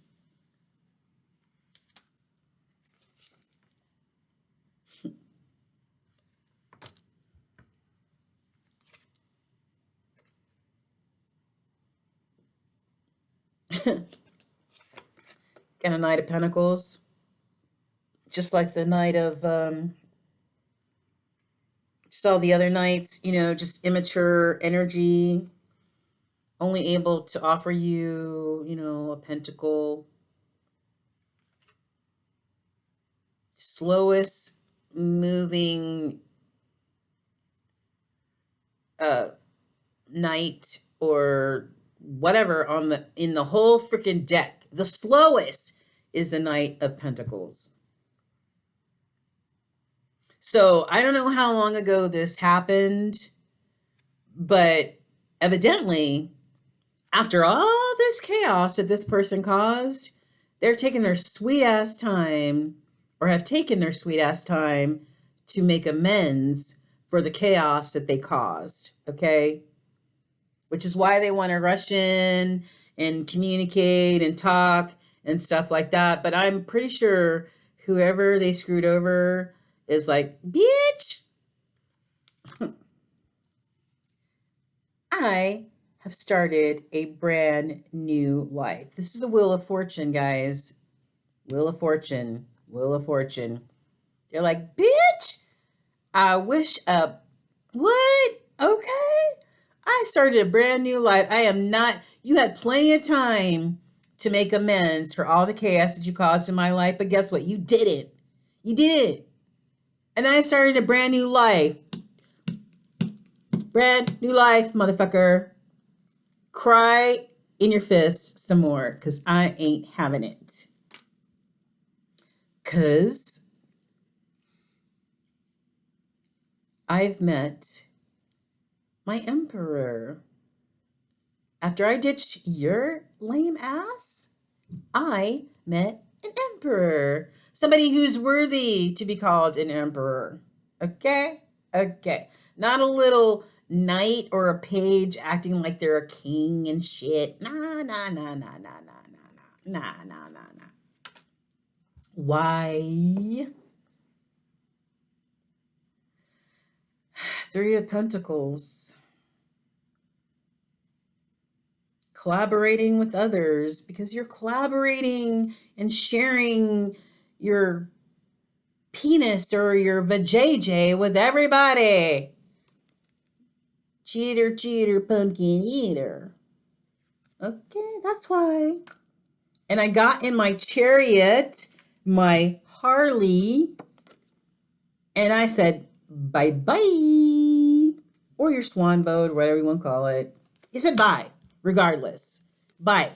Got a Knight of Pentacles. Just like the Knight of, just all the other knights, just immature energy, only able to offer you, a pentacle. Slowest moving knight or whatever in the whole freaking deck. The slowest is the Knight of Pentacles. So I don't know how long ago this happened, but evidently, after all this chaos that this person caused, they're taking their sweet ass time, or have taken their sweet ass time to make amends for the chaos that they caused, okay? Which is why they want to rush in and communicate and talk and stuff like that. But I'm pretty sure whoever they screwed over is like, bitch, I have started a brand new life. This is the Wheel of Fortune, guys. Wheel of Fortune. Wheel of Fortune. They're like, bitch, I wish what? Okay. I started a brand new life. You had plenty of time to make amends for all the chaos that you caused in my life, but guess what? You didn't. You didn't. And I started a brand new life. Brand new life, motherfucker. Cry in your fist some more, because I ain't having it. Because I've met my emperor. After I ditched your lame ass, I met an emperor. Somebody who's worthy to be called an emperor. Okay? Okay. Not a little knight or a page acting like they're a king and shit. Nah. Why? 3 of Pentacles. Collaborating with others, because you're collaborating and sharing your penis or your vajayjay with everybody. Cheater, pumpkin eater. Okay, that's why. And I got in my chariot, my Harley, and I said, bye-bye. Or your swan boat, whatever you want to call it. You said bye, regardless. Bye.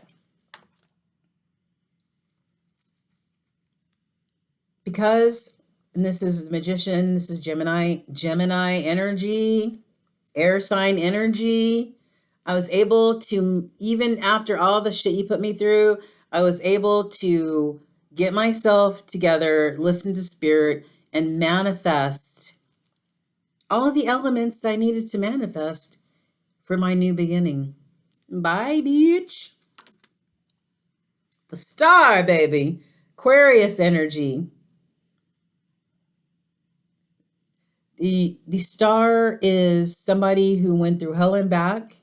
Because, and this is the Magician, this is Gemini energy, air sign energy. I was able to, even after all the shit you put me through, I was able to get myself together, listen to spirit, and manifest all the elements I needed to manifest for my new beginning. Bye, bitch. The star, baby. Aquarius energy. The star is somebody who went through hell and back,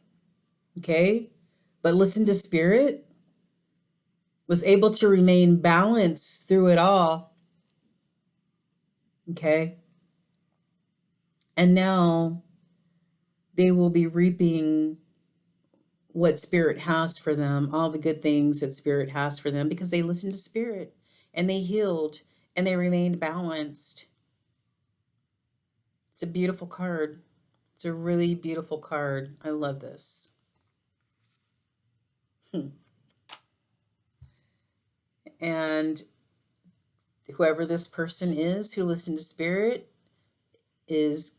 okay? but listened to spirit, was able to remain balanced through it all. Okay. And now they will be reaping what spirit has for them, all the good things that spirit has for them, because they listened to spirit and they healed and they remained balanced. It's a beautiful card. It's a really beautiful card. I love this. And whoever this person is who listened to spirit is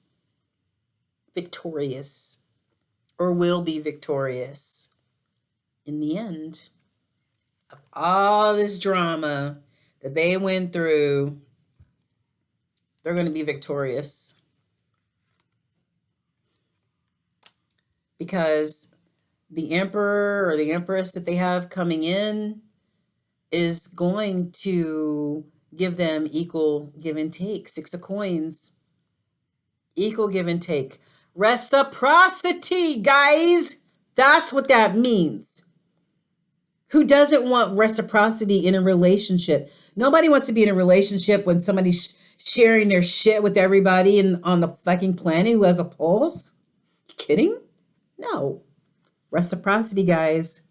victorious, or will be victorious in the end of all this drama that they went through. They're going to be victorious, because the emperor or the empress that they have coming in is going to give them equal give and take. 6 of coins. Equal give and take. Reciprocity, guys. That's what that means. Who doesn't want reciprocity in a relationship? Nobody wants to be in a relationship when somebody's sharing their shit with everybody on the fucking planet who has a pulse. You kidding? No. Reciprocity, guys.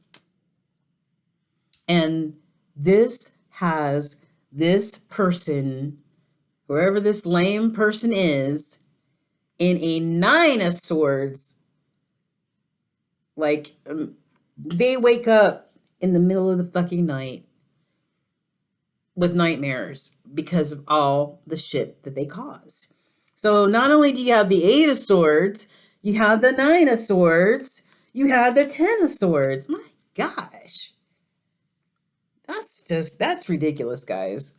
And this has this person, whoever this lame person is, in a 9 of swords. Like, they wake up in the middle of the fucking night with nightmares because of all the shit that they caused. So not only do you have the 8 of swords, you have the 9 of swords, you have the 10 of swords. My gosh. That's ridiculous, guys.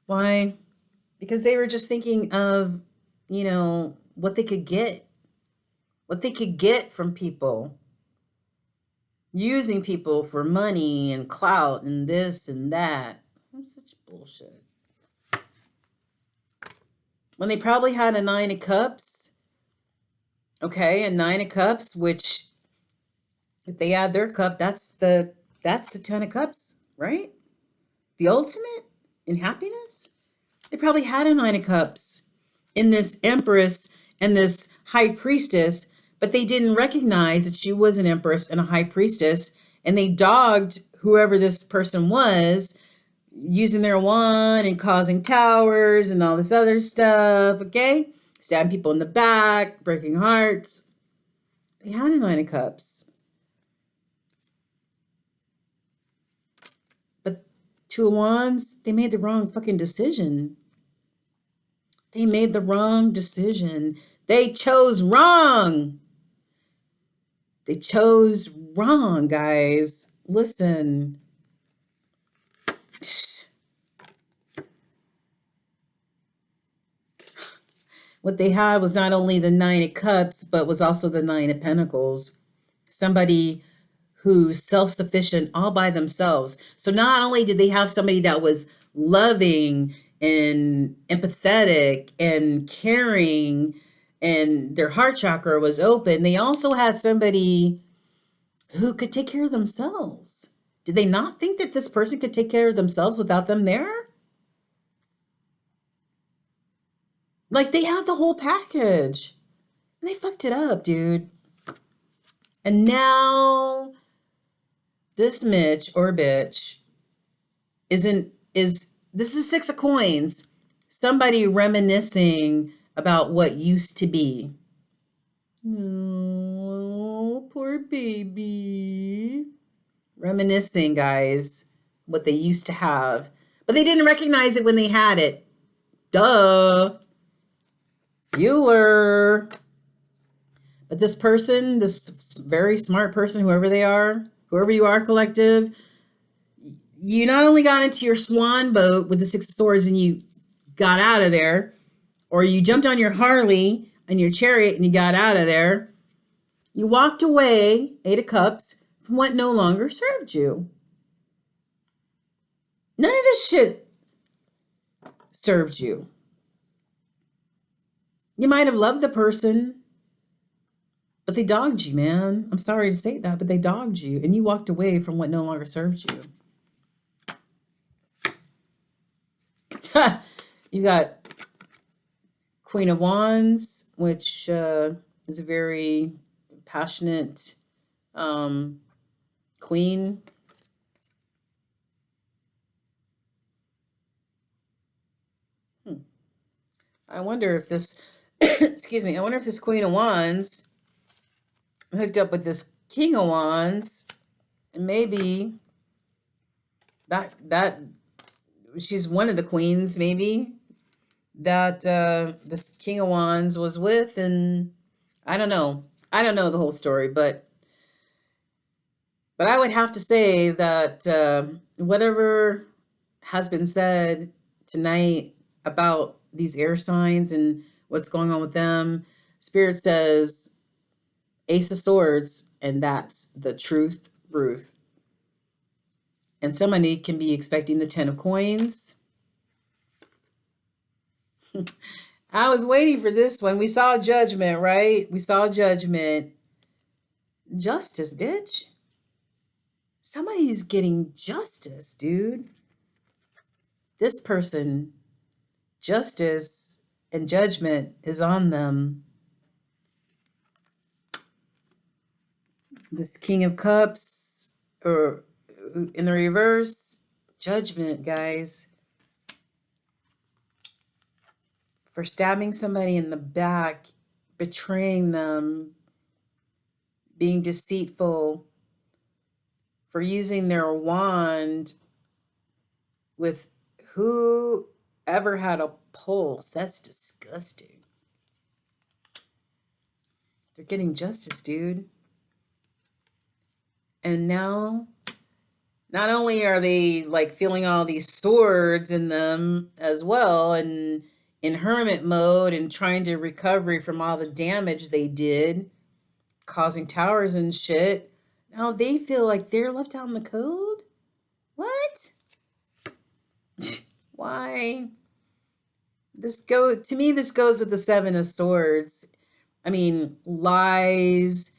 Why? Because they were just thinking of, what they could get from people, using people for money and clout and this and that. That's such bullshit. When they probably had a 9 of cups. Okay, a 9 of cups, which if they add their cup, that's the 10 of cups, right? The ultimate in happiness. They probably had a 9 of cups in this empress and this high priestess, but they didn't recognize that she was an empress and a high priestess, and they dogged whoever this person was, using their wand and causing towers and all this other stuff, okay? Stabbing people in the back, breaking hearts. They had a 9 of cups. But 2 of wands, they made the wrong fucking decision. They made the wrong decision. They chose wrong. They chose wrong, guys. Listen. What they had was not only the 9 of cups, but was also the 9 of pentacles. Somebody who's self-sufficient all by themselves. So not only did they have somebody that was loving and empathetic and caring and their heart chakra was open, they also had somebody who could take care of themselves. Did they not think that this person could take care of themselves without them there? Like, they had the whole package. And they fucked it up, dude. And now this Mitch or bitch this is 6 of coins. Somebody reminiscing about what used to be. Oh, poor baby. Reminiscing, guys, what they used to have. But they didn't recognize it when they had it. Duh. Bueller. But this person, this very smart person, whoever you are, collective, you not only got into your swan boat with the 6 of swords and you got out of there, or you jumped on your Harley and your chariot and you got out of there, you walked away, 8 of cups, from what no longer served you. None of this shit served you. You might have loved the person, but they dogged you, man. I'm sorry to say that, but they dogged you, and you walked away from what no longer serves you. You got Queen of Wands, which is a very passionate queen. I wonder if this, excuse me, I wonder if this Queen of Wands hooked up with this King of Wands, and maybe that she's one of the queens, maybe that this King of Wands was with, and I don't know the whole story, but I would have to say that whatever has been said tonight about these air signs and what's going on with them, Spirit says Ace of Swords, and that's the truth, Ruth. And somebody can be expecting the 10 of coins. I was waiting for this one. We saw Judgment, right? We saw Judgment. Justice, bitch. Somebody's getting justice, dude. This person, justice and judgment is on them. This King of Cups, or in the reverse, Judgment, guys. For stabbing somebody in the back, betraying them, being deceitful, for using their wand with whoever had a pulse. That's disgusting. They're getting justice, dude. And now, not only are they like feeling all these swords in them as well, and in hermit mode and trying to recover from all the damage they did, causing towers and shit, now they feel like they're left out in the cold? What? Why? To me, this goes with the 7 of Swords. I mean, lies,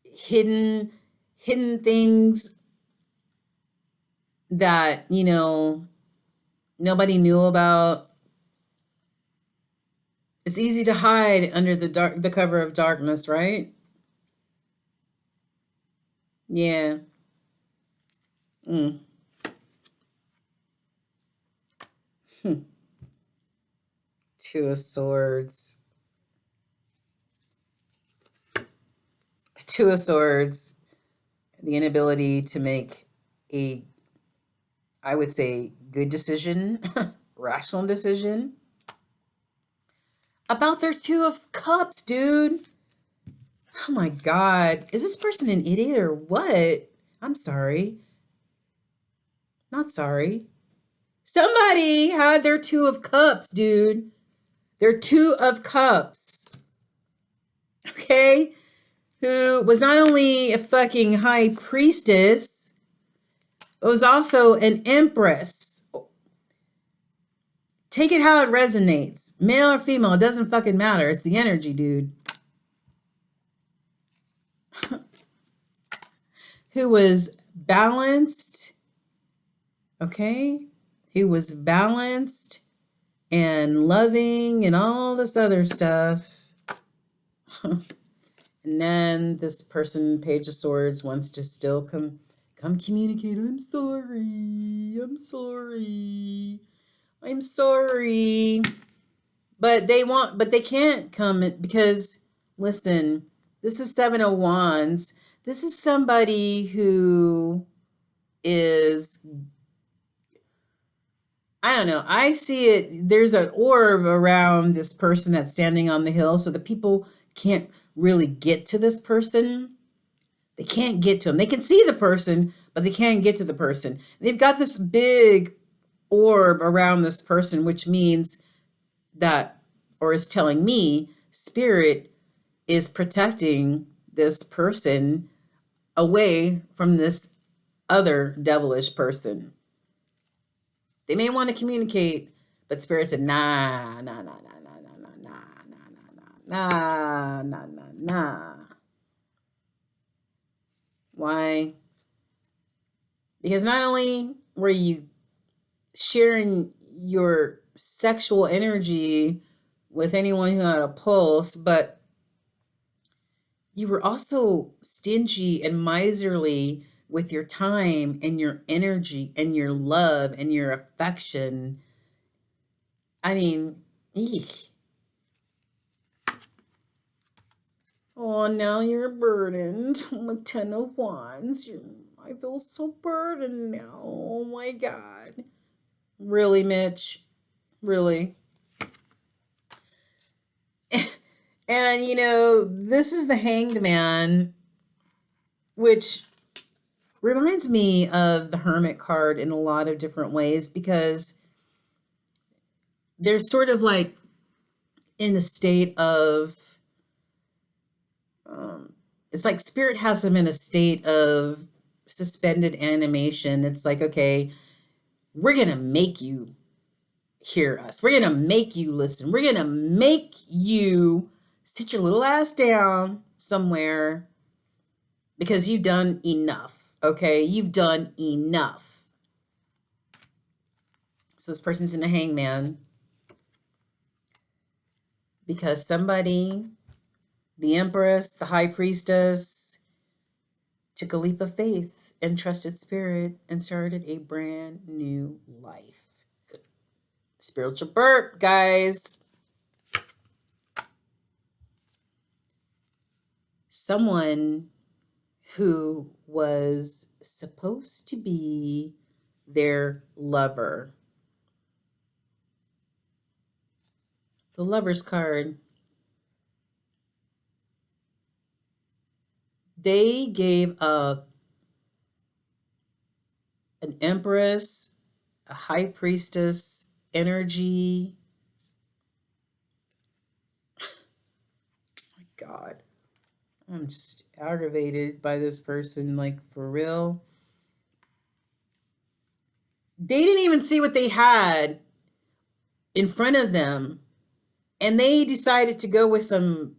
hidden things that, you know, nobody knew about. It's easy to hide under the cover of darkness, right? Yeah. 2 of Swords. 2 of Swords. The inability to make a, I would say, good decision, rational decision about their 2 of Cups, dude. Oh my God. Is this person an idiot or what? I'm sorry. Not sorry. Somebody had their 2 of Cups, dude. Their 2 of Cups. Okay? Who was not only a fucking high priestess, but was also an empress. Take it how it resonates. Male or female, it doesn't fucking matter. It's the energy, dude. Who was balanced, okay? Who was balanced and loving and all this other stuff. And then this person, Page of Swords, wants to still come communicate. I'm sorry. But they can't come because, listen, this is 7 of Wands. This is somebody who is, I don't know. I see it. There's an orb around this person that's standing on the hill. So the people can't really get to this person. They can't get to him. They can see the person, but they can't get to the person. They've got this big orb around this person, which means that, or is telling me, Spirit is protecting this person away from this other devilish person. They may want to communicate, but Spirit said, nah. Nah, nah, nah, nah. Why? Because not only were you sharing your sexual energy with anyone who had a pulse, but you were also stingy and miserly with your time and your energy and your love and your affection. I mean, eek. Oh, now you're burdened with 10 of Wands. I feel so burdened now. Oh my God. Really, Mitch? Really? And, this is the Hanged Man, which reminds me of the Hermit card in a lot of different ways, because they're sort of like in a state of, it's like Spirit has them in a state of suspended animation. It's like, okay, we're going to make you hear us. We're going to make you listen. We're going to make you sit your little ass down somewhere because you've done enough. Okay? You've done enough. So this person's in a hangman because somebody, the Empress, the High Priestess, took a leap of faith and trusted Spirit and started a brand new life. Spiritual burp, guys. Someone who was supposed to be their lover. The Lover's card. They gave up an Empress, a High Priestess energy. Oh my God. I'm just aggravated by this person, like, for real. They didn't even see what they had in front of them, and they decided to go with some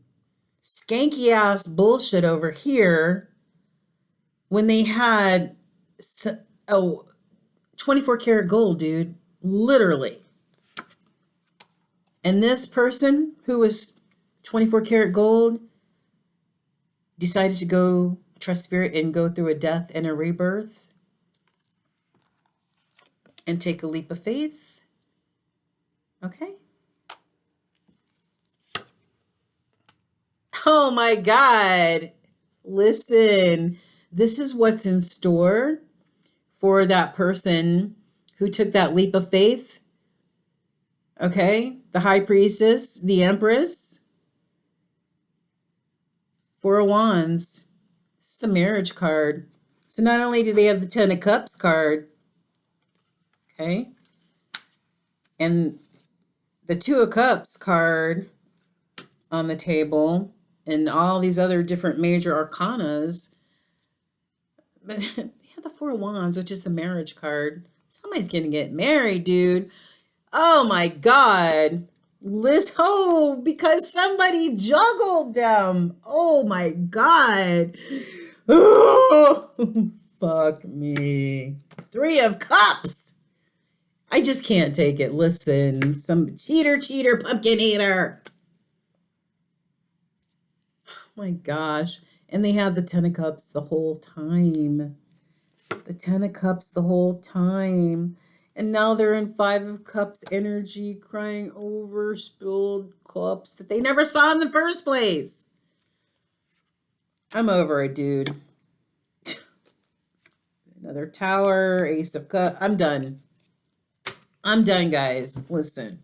skanky ass bullshit over here when they had 24 karat gold, dude, literally. And this person who was 24 karat gold decided to go trust Spirit and go through a death and a rebirth and take a leap of faith. Okay. Oh my God. Listen, this is what's in store for that person who took that leap of faith. Okay. The High Priestess, the Empress, Four of Wands. This is the Marriage card. So not only do they have the Ten of Cups card, okay, and the Two of Cups card on the table, and all these other different major arcanas, but they have the Four of Wands, which is the Marriage card. Somebody's gonna get married, dude. Oh my God. Because somebody juggled them. Oh my God. Oh, fuck me. Three of Cups. I just can't take it. Listen, some cheater, pumpkin eater. Oh my gosh. And they had the Ten of Cups the whole time. The Ten of Cups the whole time. And now they're in Five of Cups energy, crying over spilled cups that they never saw in the first place. I'm over it, dude. Another Tower, Ace of Cups. I'm done. I'm done, guys. Listen.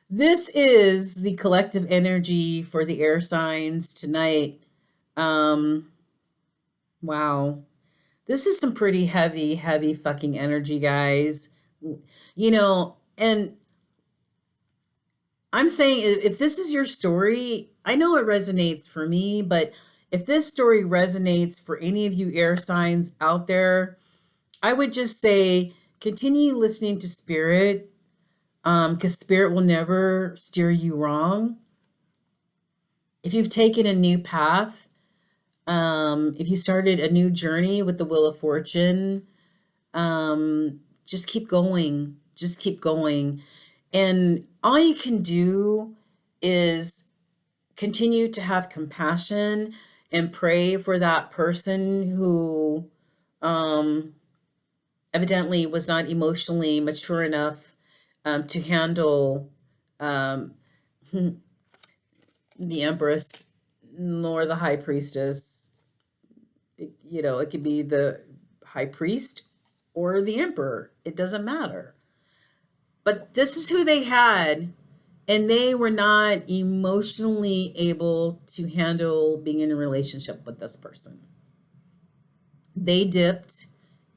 This is the collective energy for the air signs tonight. Wow. This is some pretty heavy fucking energy, guys. And I'm saying, if this is your story, I know it resonates for me, but if this story resonates for any of you air signs out there, I would just say, continue listening to Spirit. because Spirit will never steer you wrong. If you've taken a new path, if you started a new journey with the Wheel of Fortune, just keep going. Just keep going. And all you can do is continue to have compassion and pray for that person who evidently was not emotionally mature enough to handle um, the Empress nor the High Priestess. It could be the High Priest or the Emperor. It doesn't matter. But this is who they had, and they were not emotionally able to handle being in a relationship with this person. They dipped,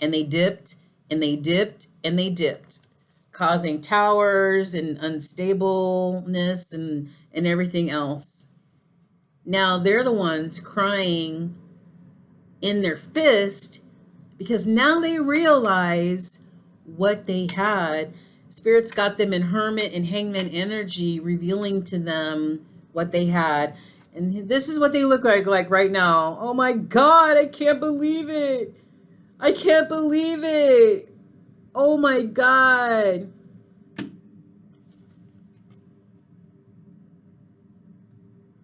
and they dipped, and they dipped, and they dipped, causing towers and unstableness and everything else. Now they're the ones crying in their fist because now they realize what they had. Spirits got them in Hermit and Hangman energy, revealing to them what they had. And this is what they look like right now. Oh my God, I can't believe it. I can't believe it. Oh my God.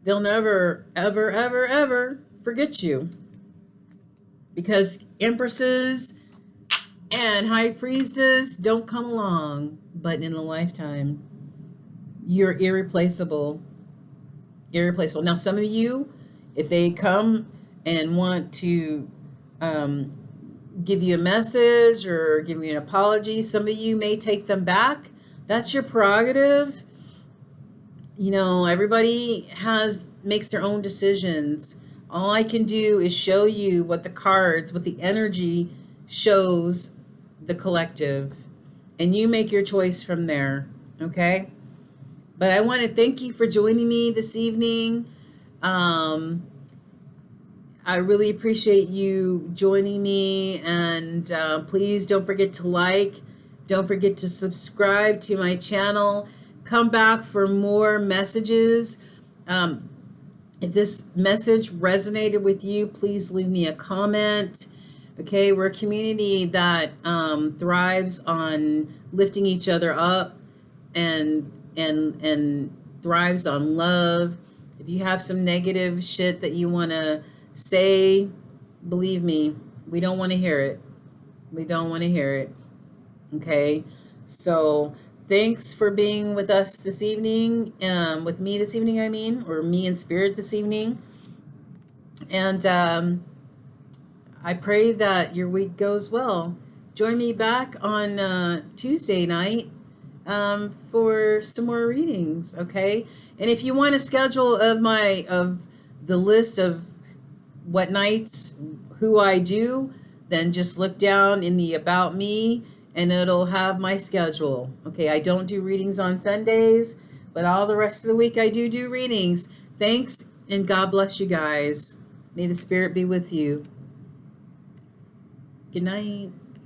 They'll never, ever, ever, ever forget you. Because Empresses and High Priestess don't come along, but in a lifetime. You're irreplaceable. Irreplaceable. Now, some of you, if they come and want to give you a message or give you an apology, some of you may take them back. That's your prerogative. Everybody makes their own decisions. All I can do is show you what the energy shows the collective, and you make your choice from there. Okay? But I want to thank you for joining me this evening. I really appreciate you joining me, and please don't forget to like. Don't forget to subscribe to my channel. Come back for more messages. If this message resonated with you, please leave me a comment. Okay, we're a community that thrives on lifting each other up and thrives on love. If you have some negative shit that you want to say, believe me, we don't want to hear it. We don't want to hear it. Okay, so thanks for being with us this evening, with me this evening, or me in spirit this evening. And I pray that your week goes well. Join me back on Tuesday night for some more readings, okay? And if you want a schedule of the list of what nights, who I do, then just look down in the About Me, and it'll have my schedule. Okay, I don't do readings on Sundays, but all the rest of the week I do readings. Thanks, and God bless you guys. May the Spirit be with you. Good night.